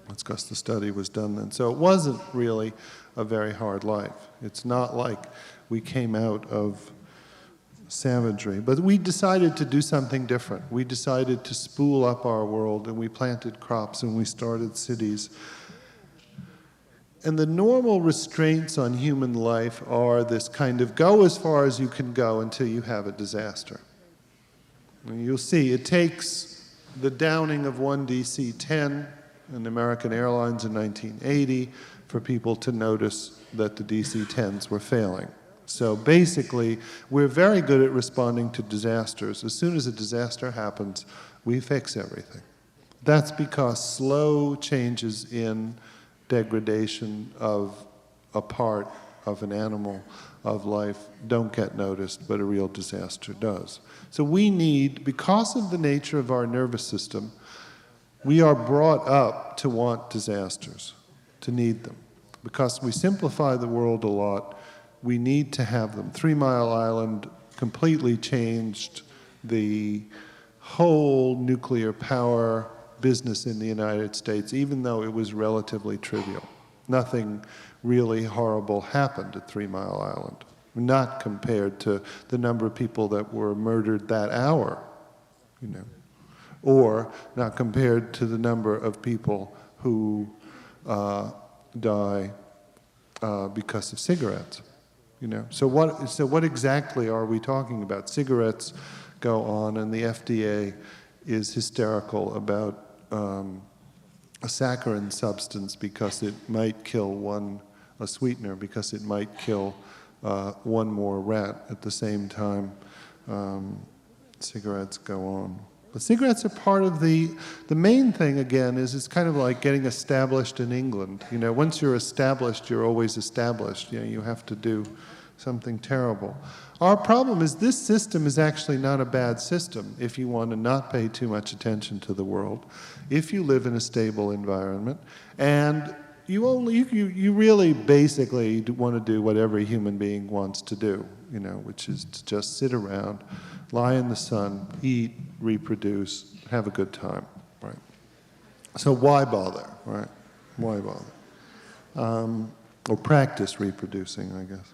That's because the study was done then. So it wasn't really a very hard life. It's not like we came out of savagery. But we decided to do something different. We decided to spool up our world, and we planted crops, and we started cities. And the normal restraints on human life are this kind of go as far as you can go until you have a disaster. And you'll see, it takes the downing of one DC-10 in American Airlines in 1980 for people to notice that the DC-10s were failing. So basically, we're very good at responding to disasters. As soon as a disaster happens, we fix everything. That's because slow changes in degradation of a part of an animal, of life, don't get noticed, but a real disaster does. So we need, because of the nature of our nervous system, we are brought up to want disasters, to need them. Because we simplify the world a lot, we need to have them. 3 Mile Island completely changed the whole nuclear power business in the United States, even though it was relatively trivial. Nothing really horrible happened at 3 Mile Island, not compared to the number of people that were murdered that hour, you know, or not compared to the number of people who die because of cigarettes, you know. So what exactly are we talking about? Cigarettes go on, and the FDA is hysterical about a saccharin substance because it might kill a sweetener, because it might kill one more rat at the same time cigarettes go on. But cigarettes are part of the main thing, again, is it's kind of like getting established in England. You know, once you're established, you're always established. You know, you have to do something terrible. Our problem is this system is actually not a bad system if you want to not pay too much attention to the world, if you live in a stable environment, and you really basically want to do what every human being wants to do, you know, which is to just sit around, lie in the sun, eat, reproduce, have a good time, right? So why bother, right? Why bother? Or practice reproducing, I guess.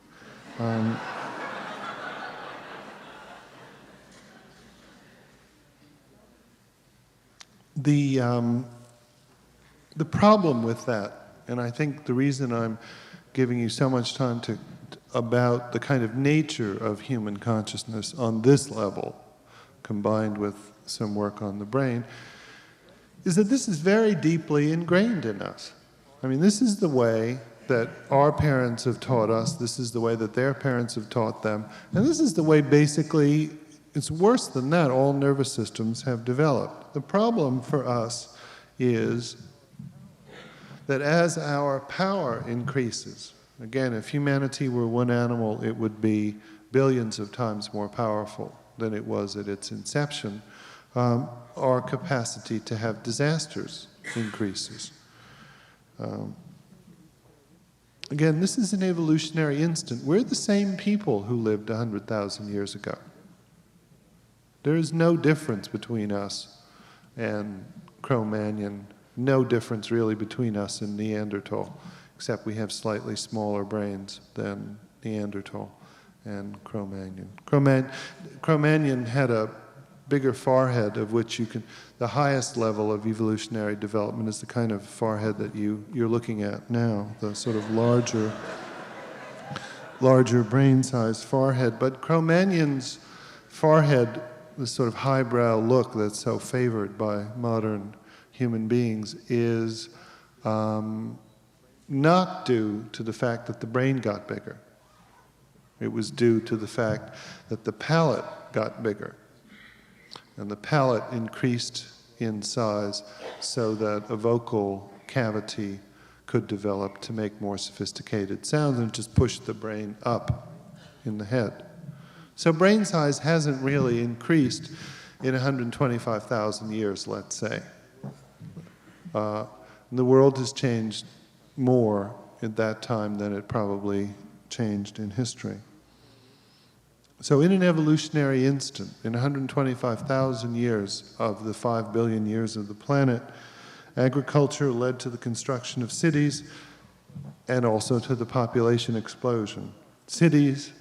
The problem with that, and I think the reason I'm giving you so much time about the kind of nature of human consciousness on this level, combined with some work on the brain, is that this is very deeply ingrained in us. I mean, this is the way that our parents have taught us, this is the way that their parents have taught them, and this is the way basically, it's worse than that, all nervous systems have developed. The problem for us is that as our power increases, again, if humanity were one animal, it would be billions of times more powerful than it was at its inception. Our capacity to have disasters increases. Again, this is an evolutionary instant. We're the same people who lived 100,000 years ago. There is no difference between us and Cro-Magnon, no difference really between us and Neanderthal, except we have slightly smaller brains than Neanderthal and Cro-Magnon. Cro-Magnon had a bigger forehead, of which the highest level of evolutionary development is the kind of forehead that you're looking at now, the sort of larger brain-sized forehead. But Cro-Magnon's forehead, this sort of highbrow look that's so favored by modern human beings, is not due to the fact that the brain got bigger. It was due to the fact that the palate got bigger. And the palate increased in size so that a vocal cavity could develop to make more sophisticated sounds and just push the brain up in the head. So brain size hasn't really increased in 125,000 years, let's say. The world has changed more at that time than it probably changed in history. So in an evolutionary instant, in 125,000 years of the 5 billion years of the planet, agriculture led to the construction of cities and also to the population explosion. Cities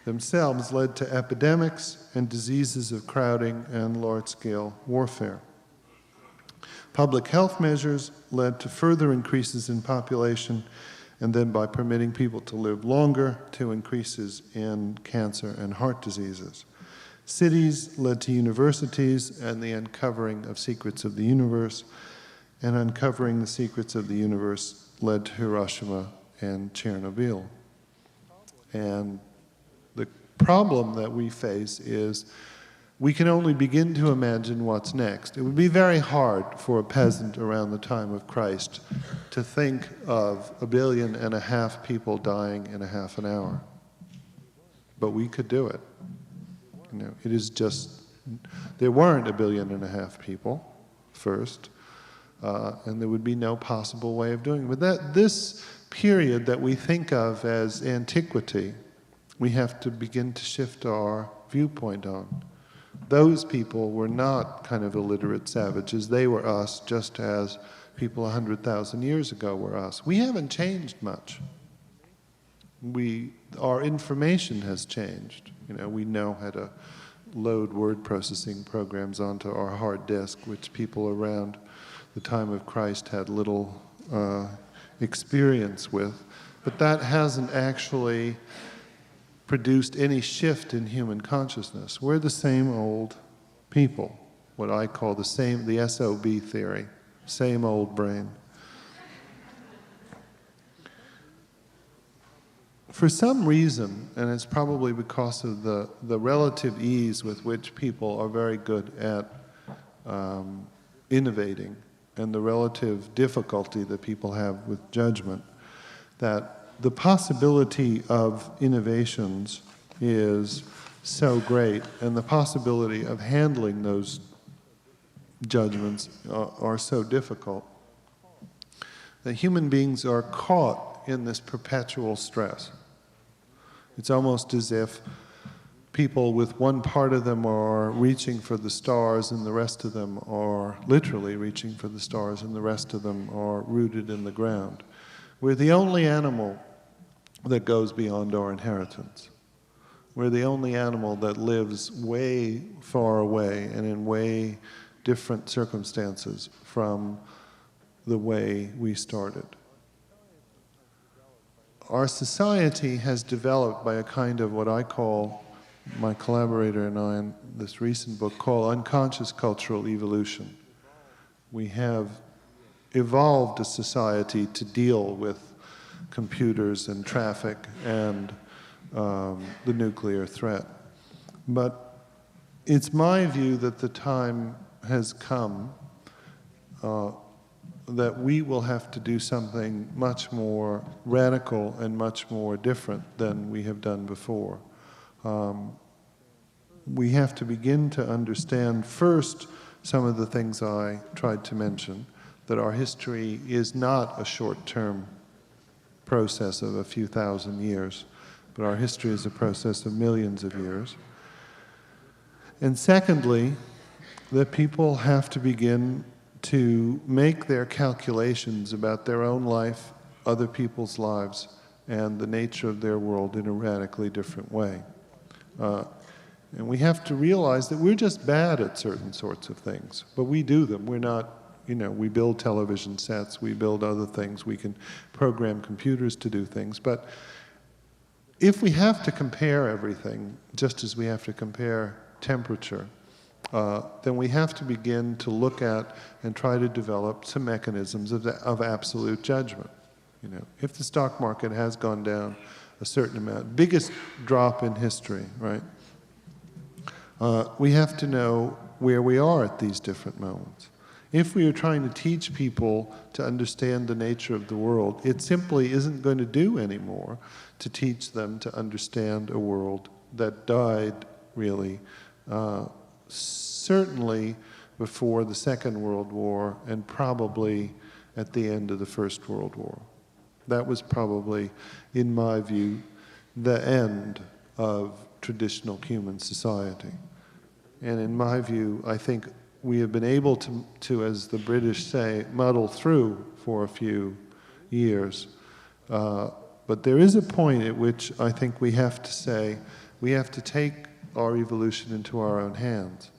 themselves led to epidemics and diseases of crowding and large-scale warfare. Public health measures led to further increases in population, and then by permitting people to live longer, to increases in cancer and heart diseases. Cities led to universities and the uncovering of secrets of the universe, and uncovering the secrets of the universe led to Hiroshima and Chernobyl. And the problem that we face is we can only begin to imagine what's next. It would be very hard for a peasant around the time of Christ to think of 1.5 billion people dying in a half an hour. But we could do it. You know, it is just, there weren't 1.5 billion people first, and there would be no possible way of doing it. But this period that we think of as antiquity, we have to begin to shift our viewpoint on. Those people were not kind of illiterate savages. They were us, just as people 100,000 years ago were us. We haven't changed much. Our information has changed. You know, we know how to load word processing programs onto our hard disk, which people around the time of Christ had little experience with. But that hasn't actually produced any shift in human consciousness. We're the same old people, what I call the SOB theory, same old brain. For some reason, and it's probably because of the relative ease with which people are very good at innovating and the relative difficulty that people have with judgment, that the possibility of innovations is so great, and the possibility of handling those judgments are so difficult, that human beings are caught in this perpetual stress. It's almost as if people with one part of them are reaching for the stars and the rest of them are literally reaching for the stars and the rest of them are rooted in the ground. We're the only animal that goes beyond our inheritance. We're the only animal that lives way far away and in way different circumstances from the way we started. Our society has developed by a kind of what I call, my collaborator and I in this recent book, call unconscious cultural evolution. We have evolved a society to deal with computers and traffic and the nuclear threat. But it's my view that the time has come that we will have to do something much more radical and much more different than we have done before. We have to begin to understand first some of the things I tried to mention, that our history is not a short-term process of a few thousand years, but our history is a process of millions of years. And secondly, that people have to begin to make their calculations about their own life, other people's lives, and the nature of their world in a radically different way. And we have to realize that we're just bad at certain sorts of things, but we do them. We're not, you know, we build television sets, we build other things, we can program computers to do things, but if we have to compare everything, just as we have to compare temperature, then we have to begin to look at and try to develop some mechanisms of absolute judgment. You know, if the stock market has gone down a certain amount, biggest drop in history, right? We have to know where we are at these different moments. If we are trying to teach people to understand the nature of the world, it simply isn't going to do anymore to teach them to understand a world that died, really, certainly before the Second World War and probably at the end of the First World War. That was probably, in my view, the end of traditional human society. And in my view, I think we have been able to, as the British say, muddle through for a few years. But there is a point at which I think we have to say, we have to take our evolution into our own hands.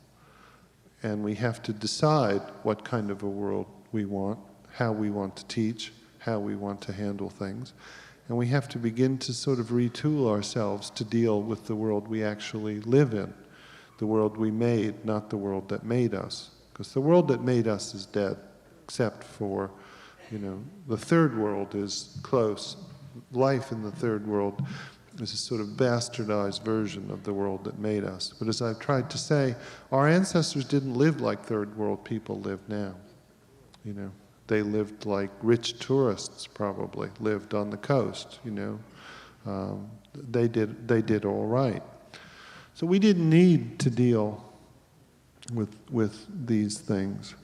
And we have to decide what kind of a world we want, how we want to teach, how we want to handle things. And we have to begin to sort of retool ourselves to deal with the world we actually live in. The world we made, not the world that made us. Because the world that made us is dead, except for, you know, the third world is close. Life in the third world This is sort of bastardized version of the world that made us. But as I've tried to say, our ancestors didn't live like third world people live now. You know, they lived like rich tourists probably lived on the coast. You know, they did all right. So we didn't need to deal with these things.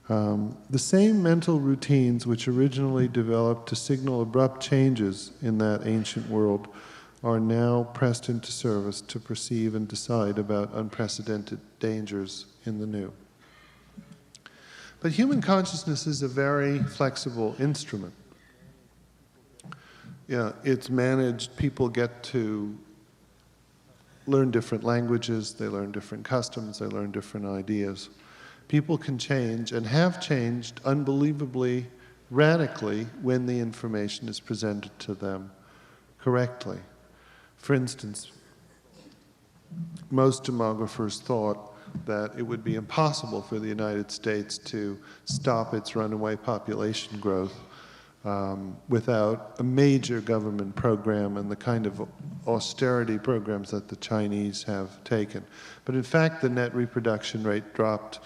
The same mental routines which originally developed to signal abrupt changes in that ancient world are now pressed into service to perceive and decide about unprecedented dangers in the new. But human consciousness is a very flexible instrument. Yeah, it's managed, people get to learn different languages, they learn different customs, they learn different ideas. People can change and have changed unbelievably radically when the information is presented to them correctly. For instance, most demographers thought that it would be impossible for the United States to stop its runaway population growth without a major government program and the kind of austerity programs that the Chinese have taken. But in fact, the net reproduction rate dropped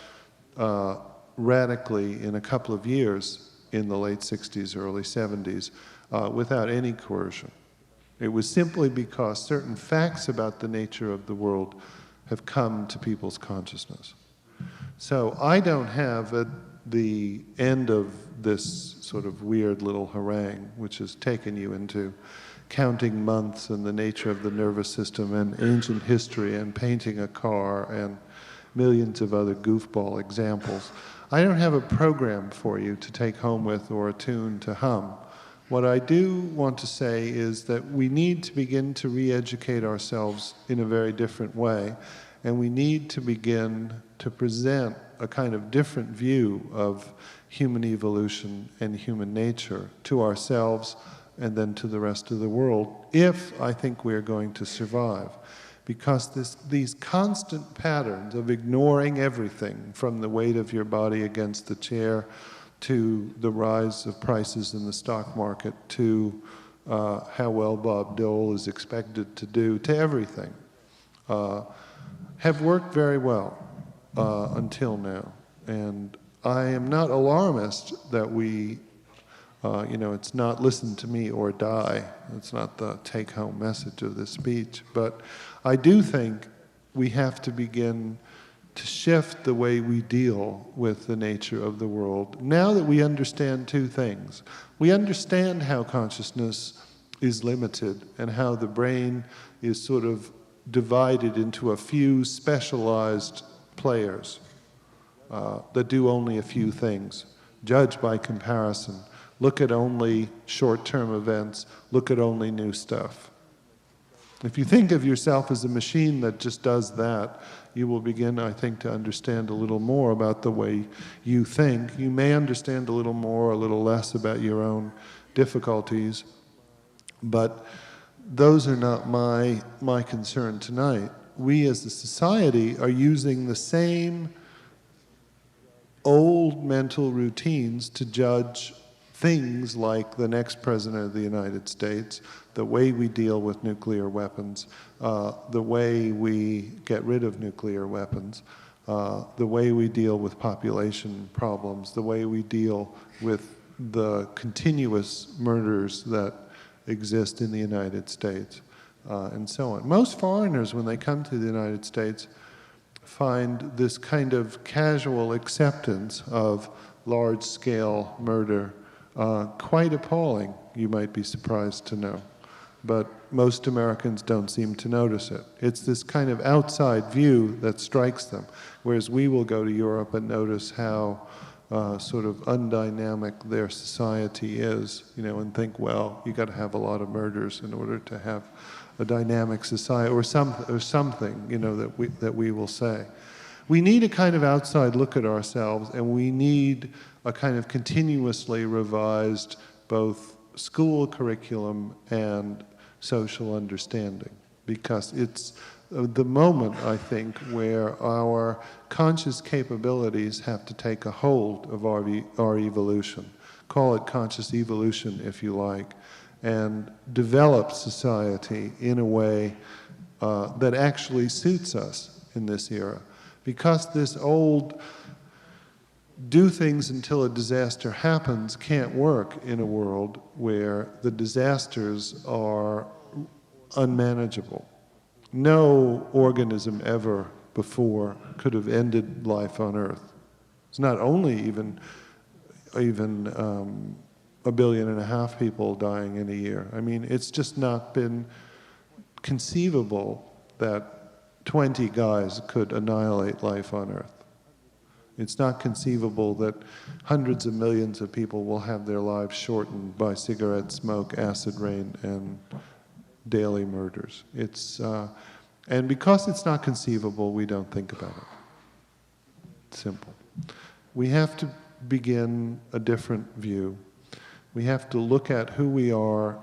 radically in a couple of years in the late 60s, early 70s, without any coercion. It was simply because certain facts about the nature of the world have come to people's consciousness. So I don't have at the end of this sort of weird little harangue, which has taken you into counting months and the nature of the nervous system and ancient history and painting a car and millions of other goofball examples. I don't have a program for you to take home with or a tune to hum. What I do want to say is that we need to begin to re-educate ourselves in a very different way, and we need to begin to present a kind of different view of human evolution and human nature to ourselves and then to the rest of the world, if I think we're going to survive. Because these constant patterns of ignoring everything, from the weight of your body against the chair to the rise of prices in the stock market, to how well Bob Dole is expected to do, to everything, have worked very well until now. And I am not alarmist that we, it's not listen to me or die. It's not the take-home message of this speech. But I do think we have to begin to shift the way we deal with the nature of the world. Now that we understand two things. We understand how consciousness is limited and how the brain is sort of divided into a few specialized players that do only a few things. Judge by comparison. Look at only short-term events. Look at only new stuff. If you think of yourself as a machine that just does that, you will begin, I think, to understand a little more about the way you think. You may understand a little more, a little less about your own difficulties, but those are not my concern tonight. We as a society are using the same old mental routines to judge things like the next President of the United States, the way we deal with nuclear weapons, the way we get rid of nuclear weapons, the way we deal with population problems, the way we deal with the continuous murders that exist in the United States, and so on. Most foreigners, when they come to the United States, find this kind of casual acceptance of large-scale murder quite appalling, you might be surprised to know. But most Americans don't seem to notice it. It's this kind of outside view that strikes them, whereas we will go to Europe and notice how sort of undynamic their society is, and think, well, you got to have a lot of murders in order to have a dynamic society, or something, that we will say. We need a kind of outside look at ourselves, and we need a kind of continuously revised both school curriculum and social understanding, because it's the moment, I think, where our conscious capabilities have to take a hold of our evolution. Call it conscious evolution, if you like. and develop society in a way that actually suits us in this era. Because this old do things until a disaster happens can't work in a world where the disasters are unmanageable. No organism ever before could have ended life on Earth. It's not only even 1.5 billion people dying in a year. I mean, it's just not been conceivable that 20 guys could annihilate life on Earth. It's not conceivable that hundreds of millions of people will have their lives shortened by cigarette smoke, acid rain, and daily murders. And because it's not conceivable, we don't think about it. Simple. We have to begin a different view. We have to look at who we are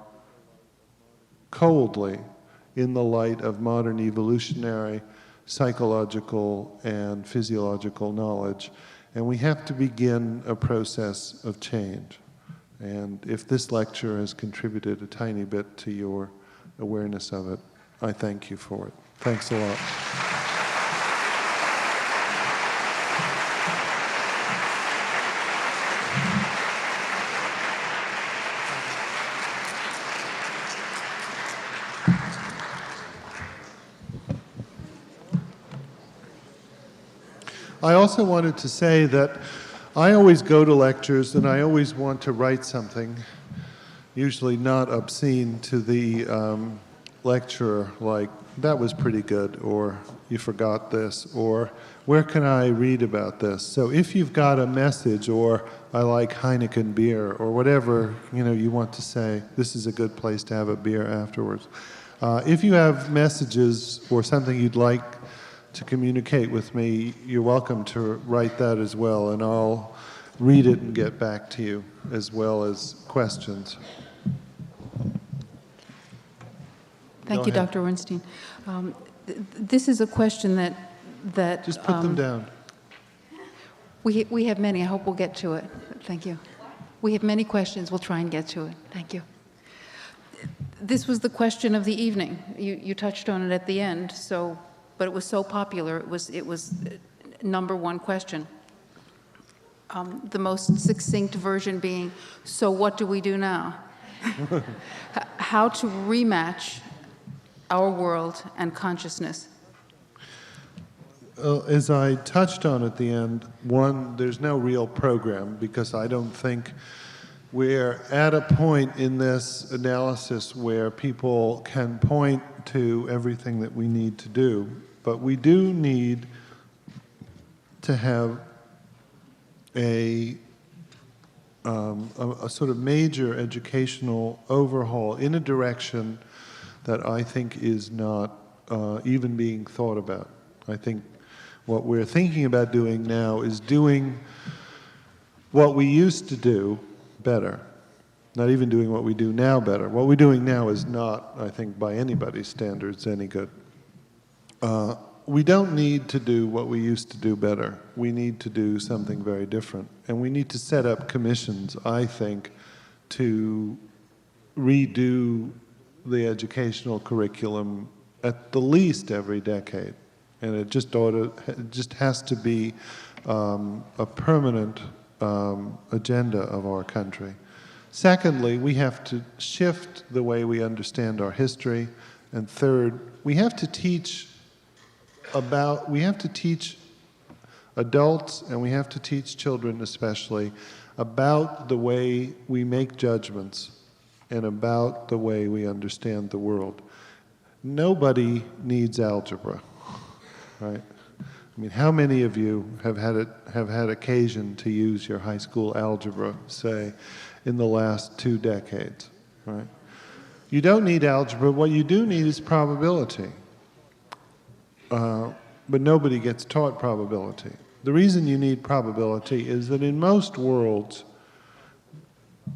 coldly in the light of modern evolutionary, psychological, and physiological knowledge, and we have to begin a process of change. And if this lecture has contributed a tiny bit to your awareness of it, I thank you for it. Thanks a lot. I also wanted to say that I always go to lectures and I always want to write something, usually not obscene, to the lecturer, like, that was pretty good, or you forgot this, or where can I read about this? So if you've got a message, or I like Heineken beer, or whatever you want to say, this is a good place to have a beer afterwards. If you have messages or something you'd like to communicate with me, you're welcome to write that as well, and I'll read it and get back to you, as well as questions. Thank you, Dr. Ornstein. This is a question that just put them down. We have many. I hope we'll get to it. Thank you. We have many questions. We'll try and get to it. Thank you. This was the question of the evening. You touched on it at the end, but it was so popular. It was number one question. The most succinct version being, so what do we do now? How to rematch our world and consciousness. As I touched on at the end, one, there's no real program, because I don't think we're at a point in this analysis where people can point to everything that we need to do. But we do need to have a sort of major educational overhaul in a direction that I think is not even being thought about. I think what we're thinking about doing now is doing what we used to do better, not even doing what we do now better. What we're doing now is not, I think, by anybody's standards, any good. We don't need to do what we used to do better. We need to do something very different. And we need to set up commissions, I think, to redo the educational curriculum at the least every decade. And it just has to be a permanent agenda of our country. Secondly, we have to shift the way we understand our history. And third, we have to teach adults, and we have to teach children especially, about the way we make judgments and about the way we understand the world. Nobody needs algebra, right? I mean, how many of you have had occasion to use your high school algebra, say, in the last 2 decades, right? You don't need algebra. What you do need is probability. But nobody gets taught probability. The reason you need probability is that in most worlds,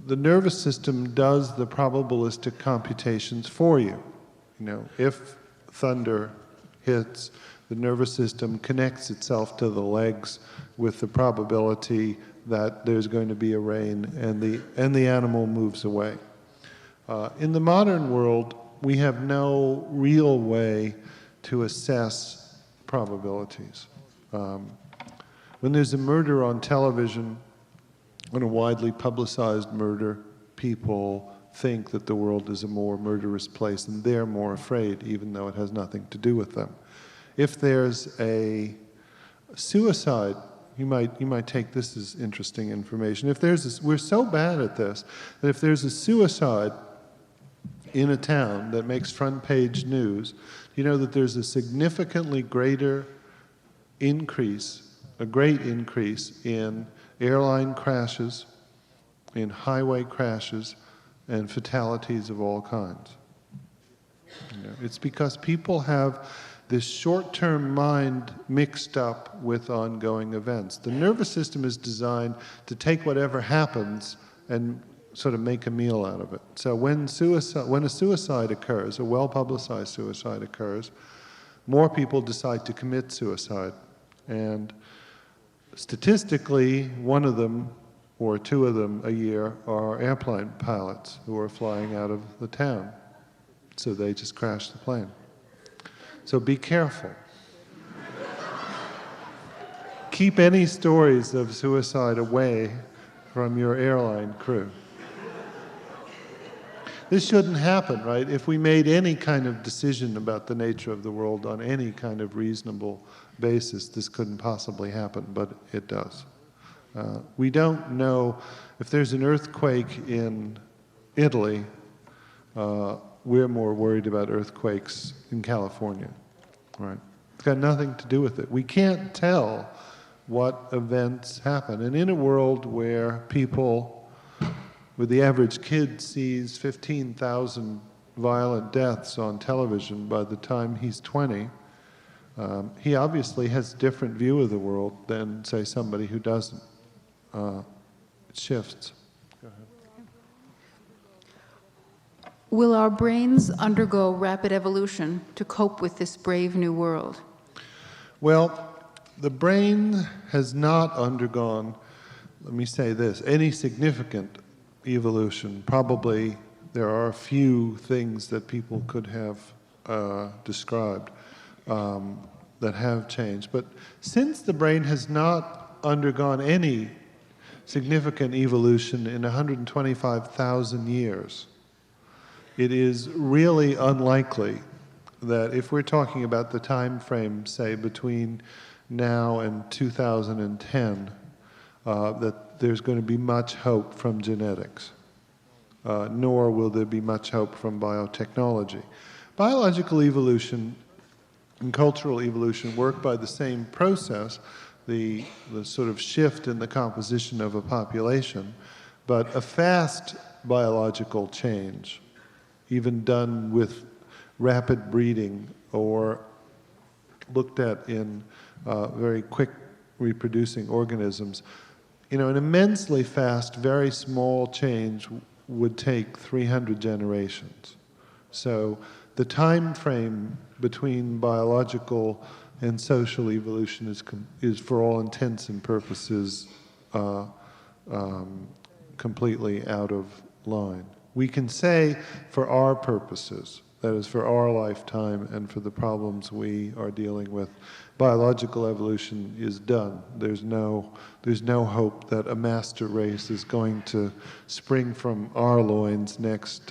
the nervous system does the probabilistic computations for you. If thunder hits, the nervous system connects itself to the legs with the probability that there's going to be a rain, and the animal moves away. In the modern world, we have no real way to assess probabilities. When there's a murder on television, when a widely publicized murder, people think that the world is a more murderous place and they're more afraid, even though it has nothing to do with them. If there's a suicide, you might take this as interesting information. If there's we're so bad at this that if there's a suicide in a town that makes front page news, you know that there's a significantly greater increase, a great increase in airline crashes, in highway crashes, and fatalities of all kinds. You know, it's because people have this short-term mind mixed up with ongoing events. The nervous system is designed to take whatever happens and sort of make a meal out of it. So when a suicide occurs, a well-publicized suicide occurs, more people decide to commit suicide. And statistically, one of them or two of them a year are airplane pilots who are flying out of the town. So they just crash the plane. So be careful. Keep any stories of suicide away from your airline crew. This shouldn't happen, right? If we made any kind of decision about the nature of the world on any kind of reasonable basis, this couldn't possibly happen, but it does. We don't know if there's an earthquake in Italy, we're more worried about earthquakes in California, right? It's got nothing to do with it. We can't tell what events happen. And in a world where people, where the average kid sees 15,000 violent deaths on television by the time he's 20, he obviously has a different view of the world than, say, somebody who doesn't. It shifts. Go ahead. Will our brains undergo rapid evolution to cope with this brave new world? Well, the brain has not undergone, let me say this, any significant evolution. Probably there are a few things that people could have described that have changed. But since the brain has not undergone any significant evolution in 125,000 years, it is really unlikely that if we're talking about the time frame, say, between now and 2010, that there's going to be much hope from genetics, nor will there be much hope from biotechnology. Biological evolution and cultural evolution work by the same process, the sort of shift in the composition of a population, but a fast biological change, even done with rapid breeding or looked at in very quick reproducing organisms, you know, an immensely fast, very small change would take 300 generations. So the time frame between biological and social evolution is for all intents and purposes completely out of line. We can say for our purposes, that is for our lifetime and for the problems we are dealing with, biological evolution is done. There's no hope that a master race is going to spring from our loins next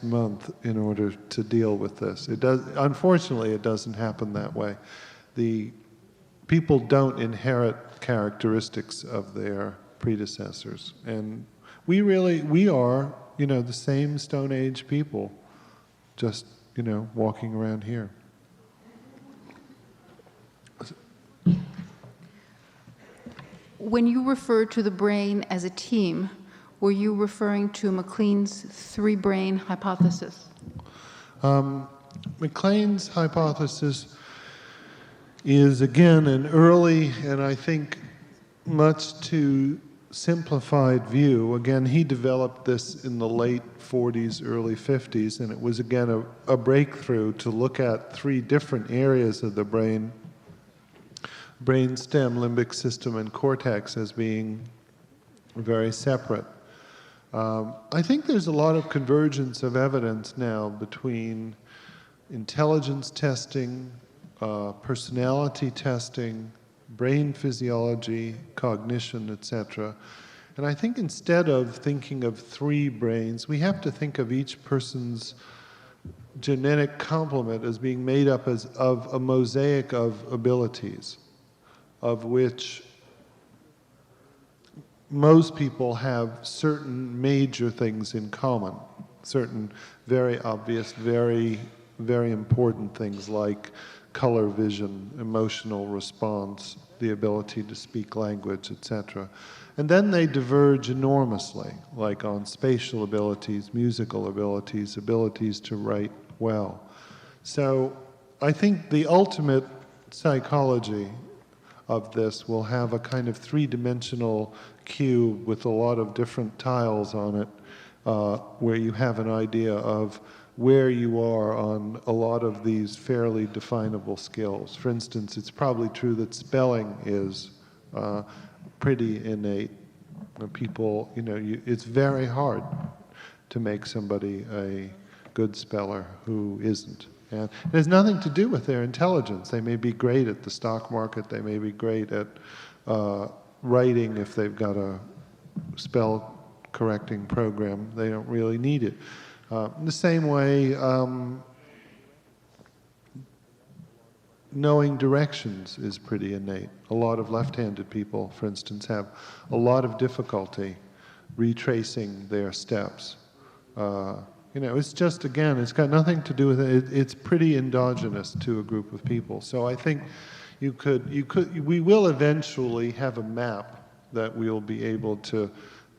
month in order to deal with this. Unfortunately, it doesn't happen that way. The people don't inherit characteristics of their predecessors, and we are, you know, the same Stone Age people, just, you know, walking around here. When you refer to the brain as a team, were you referring to MacLean's three-brain hypothesis? MacLean's hypothesis is, again, an early and I think much too simplified view. Again, he developed this in the late 40s, early 50s, and it was, again, a breakthrough to look at three different areas of the brain, brainstem, limbic system, and cortex, as being very separate. I think there's a lot of convergence of evidence now between intelligence testing, personality testing, brain physiology, cognition, etc. And I think instead of thinking of 3 brains, we have to think of each person's genetic complement as being made up of a mosaic of abilities, of which most people have certain major things in common, certain very obvious, very, very important things like color vision, emotional response, the ability to speak language, etc. And then they diverge enormously, like on spatial abilities, musical abilities, abilities to write well. So I think the ultimate psychology of this will have a kind of 3-dimensional cube with a lot of different tiles on it, where you have an idea of where you are on a lot of these fairly definable skills. For instance, it's probably true that spelling is pretty innate. People, it's very hard to make somebody a good speller who isn't. And it has nothing to do with their intelligence. They may be great at the stock market, they may be great at writing if they've got a spell correcting program. They don't really need it. In the same way, knowing directions is pretty innate. A lot of left-handed people, for instance, have a lot of difficulty retracing their steps. It's just, again, it's got nothing to do with it. It's pretty endogenous to a group of people. So I think we will eventually have a map that we'll be able to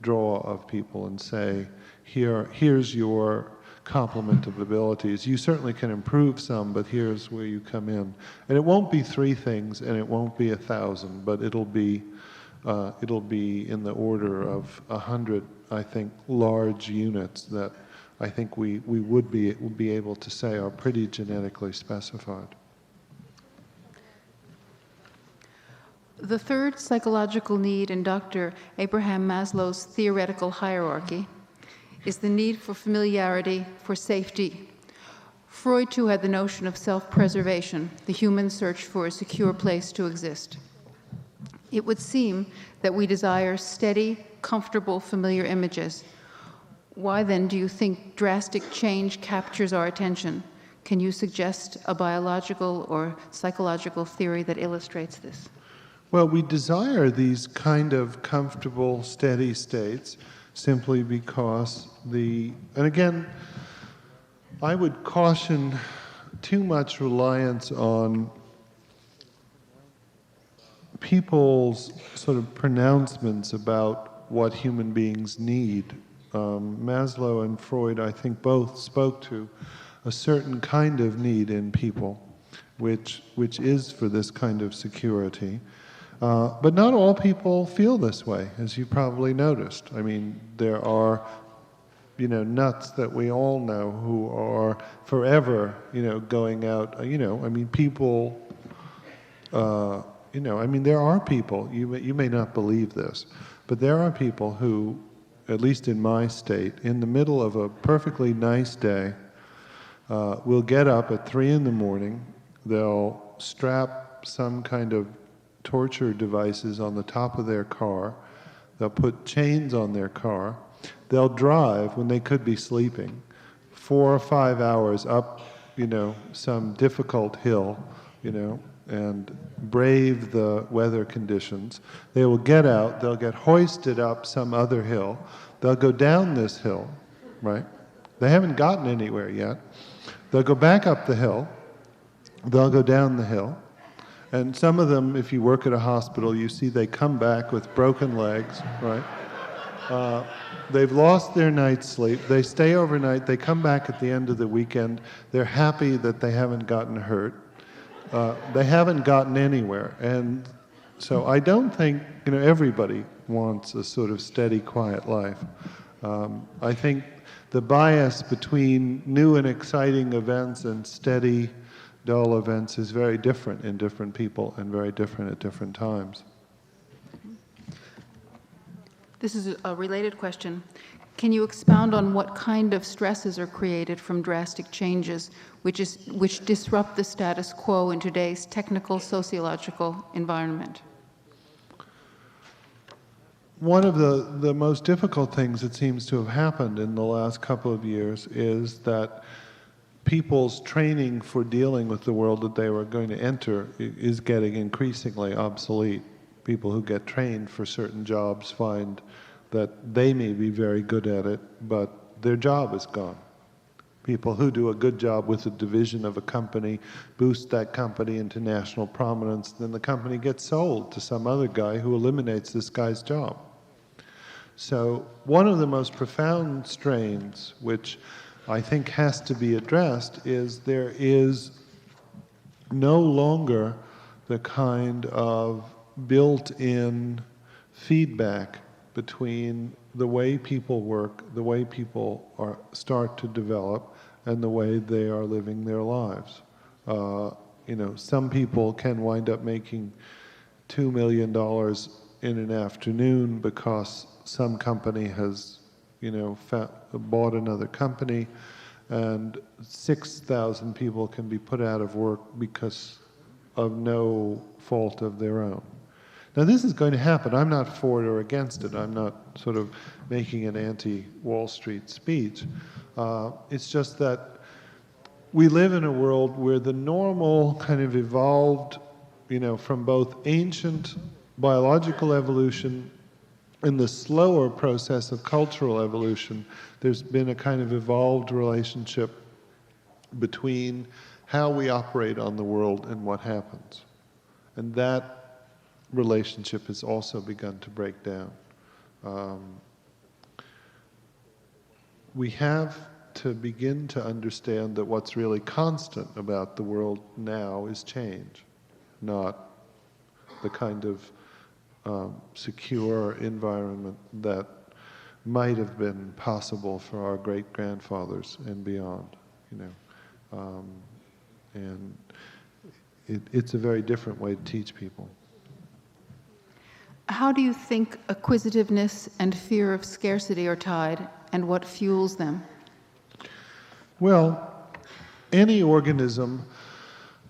draw of people and say, here's your complement of abilities. You certainly can improve some, but here's where you come in. And it won't be 3 things, and it won't be 1,000, but it'll be in the order of 100, I think, large units that I think we would be able to say are pretty genetically specified. The third psychological need in Dr. Abraham Maslow's theoretical hierarchy is the need for familiarity, for safety. Freud, too, had the notion of self-preservation, the human search for a secure place to exist. It would seem that we desire steady, comfortable, familiar images. Why then do you think drastic change captures our attention? Can you suggest a biological or psychological theory that illustrates this? Well, we desire these kind of comfortable, steady states simply because and again, I would caution too much reliance on people's sort of pronouncements about what human beings need. Maslow and Freud, I think, both spoke to a certain kind of need in people, which is for this kind of security. But not all people feel this way, as you probably noticed. I mean, there are, nuts that we all know who are forever, going out, I mean, people, there are people, you may not believe this, but there are people who, at least in my state, in the middle of a perfectly nice day, will get up at 3 in the morning, they'll strap some kind of torture devices on the top of their car, they'll put chains on their car, they'll drive when they could be sleeping 4 or 5 hours up, some difficult hill, and brave the weather conditions. They will get out, they'll get hoisted up some other hill, they'll go down this hill, right? They haven't gotten anywhere yet. They'll go back up the hill, they'll go down the hill, and some of them, if you work at a hospital, you see they come back with broken legs, right? They've lost their night's sleep, they stay overnight, they come back at the end of the weekend, they're happy that they haven't gotten hurt. They haven't gotten anywhere, and so I don't think everybody wants a sort of steady, quiet life. I think the bias between new and exciting events and steady, dull events is very different in different people and very different at different times. This is a related question. Can you expound on what kind of stresses are created from drastic changes which disrupt the status quo in today's technical sociological environment? One of the most difficult things that seems to have happened in the last couple of years is that people's training for dealing with the world that they were going to enter is getting increasingly obsolete. People who get trained for certain jobs find that they may be very good at it, but their job is gone. People who do a good job with a division of a company boost that company into national prominence, then the company gets sold to some other guy who eliminates this guy's job. So one of the most profound strains, which I think has to be addressed, is there is no longer the kind of built-in feedback between the way people work, the way people start to develop, and the way they are living their lives. Some people can wind up making $2 million in an afternoon because some company has, bought another company, and 6,000 people can be put out of work because of no fault of their own. Now this is going to happen. I'm not for it or against it. I'm not sort of making an anti-Wall Street speech. It's just that we live in a world where the normal kind of evolved, from both ancient biological evolution and the slower process of cultural evolution, there's been a kind of evolved relationship between how we operate on the world and what happens. And that relationship has also begun to break down. We have to begin to understand that what's really constant about the world now is change, not the kind of secure environment that might have been possible for our great-grandfathers and beyond, and it's a very different way to teach people. How do you think acquisitiveness and fear of scarcity are tied, and what fuels them? Well, any organism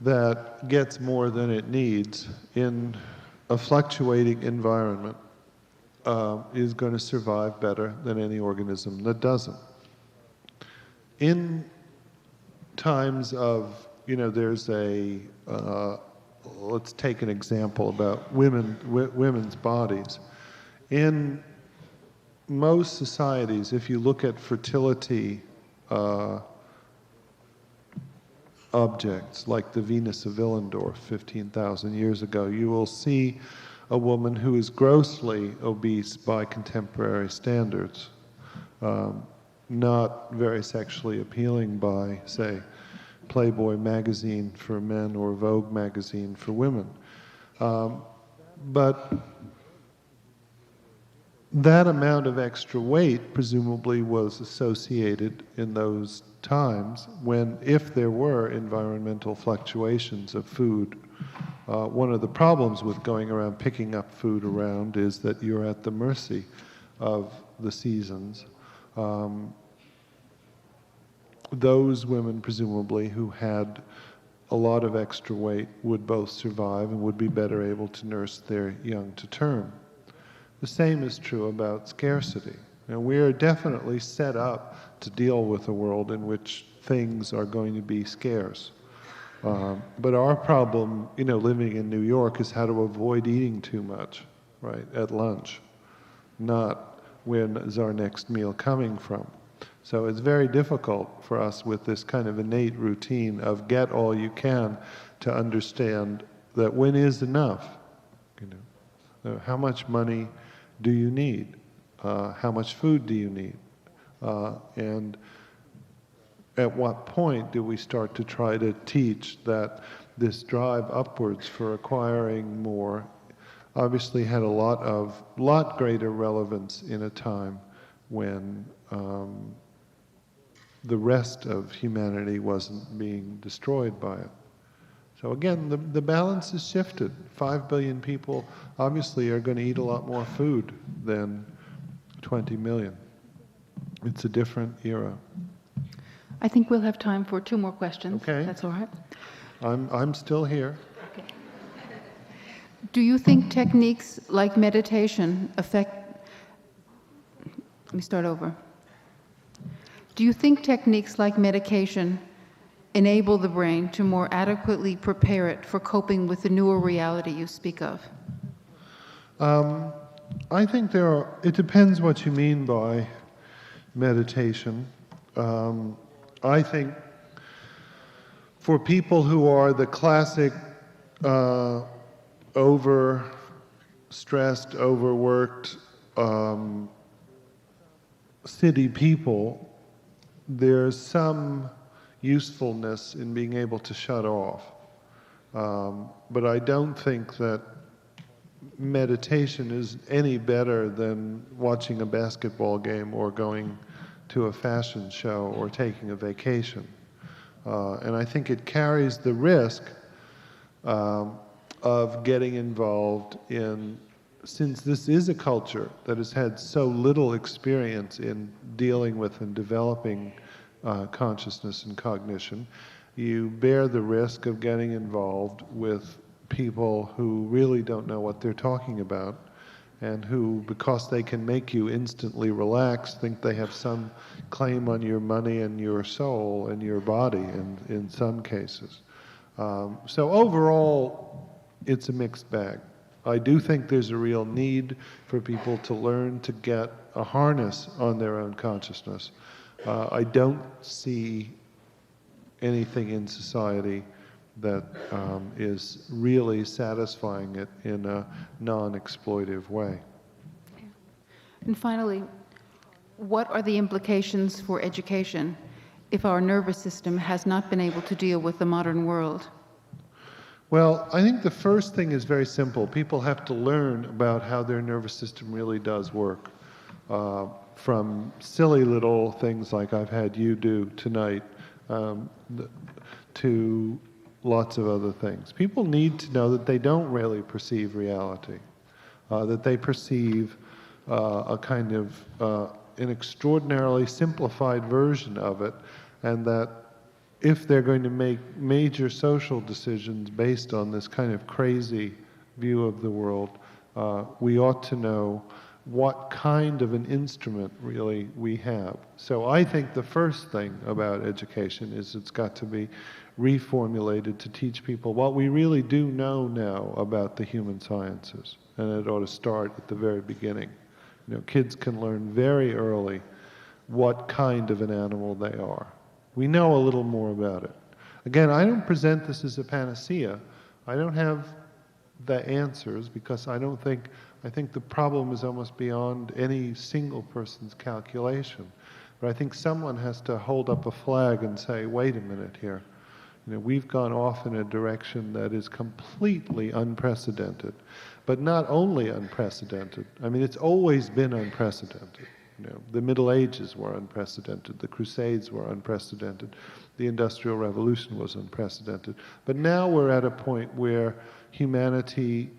that gets more than it needs in a fluctuating environment is going to survive better than any organism that doesn't. In times of, there's a let's take an example about women's bodies. In most societies, if you look at fertility objects like the Venus of Willendorf 15,000 years ago, you will see a woman who is grossly obese by contemporary standards, not very sexually appealing by, say, Playboy magazine for men or Vogue magazine for women. But that amount of extra weight presumably was associated in those times when, if there were environmental fluctuations of food, one of the problems with going around picking up food around is that you're at the mercy of the seasons. Those women, presumably, who had a lot of extra weight would both survive and would be better able to nurse their young to term. The same is true about scarcity. Now, we are definitely set up to deal with a world in which things are going to be scarce. But our problem, living in New York, is how to avoid eating too much, right, at lunch, not when is our next meal coming from. So it's very difficult for us with this kind of innate routine of get all you can to understand that when is enough. How much money do you need? How much food do you need? And at what point do we start to try to teach that this drive upwards for acquiring more obviously had a lot greater relevance in a time when the rest of humanity wasn't being destroyed by it. So again, the balance is shifted. 5 billion people obviously are going to eat a lot more food than 20 million. It's a different era. I think we'll have time for 2 more questions. Okay. That's all right. I'm still here. Okay. Do you think techniques like meditation affect... Let me start over. Do you think techniques like medication enable the brain to more adequately prepare it for coping with the newer reality you speak of? I think it depends what you mean by meditation. I think for people who are the classic over-stressed, overworked city people, there's some usefulness in being able to shut off. But I don't think that meditation is any better than watching a basketball game or going to a fashion show or taking a vacation. And I think it carries the risk of getting involved in, since this is a culture that has had so little experience in dealing with and developing consciousness and cognition, you bear the risk of getting involved with people who really don't know what they're talking about, and who, because they can make you instantly relax, think they have some claim on your money and your soul and your body in some cases. So overall, it's a mixed bag. I do think there's a real need for people to learn to get a harness on their own consciousness. I don't see anything in society that is really satisfying it in a non-exploitive way. And finally, what are the implications for education if our nervous system has not been able to deal with the modern world? Well, I think the first thing is very simple. People have to learn about how their nervous system really does work. From silly little things like I've had you do tonight, to lots of other things. People need to know that they don't really perceive reality, that they perceive a kind of an extraordinarily simplified version of it, and that if they're going to make major social decisions based on this kind of crazy view of the world, we ought to know what kind of an instrument really we have. So I think the first thing about education is it's got to be reformulated to teach people what we really do know now about the human sciences, and it ought to start at the very beginning. You know, kids can learn very early what kind of an animal they are. We know a little more about it. Again, I don't present this as a panacea. I don't have the answers, because I think the problem is almost beyond any single person's calculation. But I think someone has to hold up a flag and say, wait a minute here. You know, we've gone off in a direction that is completely unprecedented. But not only unprecedented, I mean, it's always been unprecedented. You know, the Middle Ages were unprecedented, the Crusades were unprecedented, the Industrial Revolution was unprecedented. But now we're at a point where humanity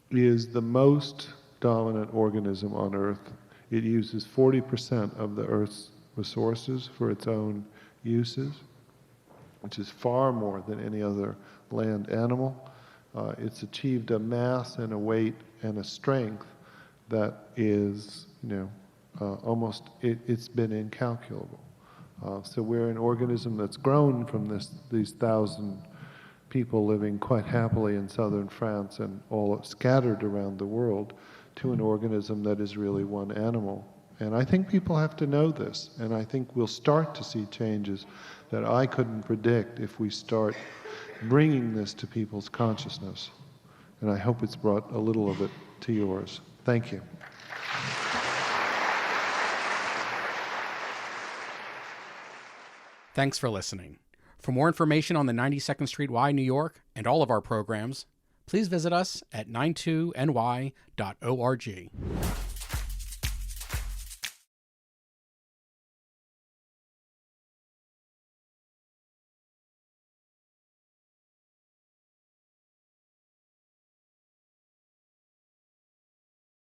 is the most dominant organism on Earth. It uses 40% of the Earth's resources for its own uses, which is far more than any other land animal. It's achieved a mass and a weight and a strength that is, you know, almost, it's been incalculable. So we're an organism that's grown from these 1,000 people living quite happily in southern France and all scattered around the world, to an organism that is really one animal. And I think people have to know this, and I think we'll start to see changes that I couldn't predict if we start bringing this to people's consciousness. And I hope it's brought a little of it to yours. Thank you. Thanks for listening. For more information on the 92nd Street Y, New York, and all of our programs, please visit us at 92ny.org.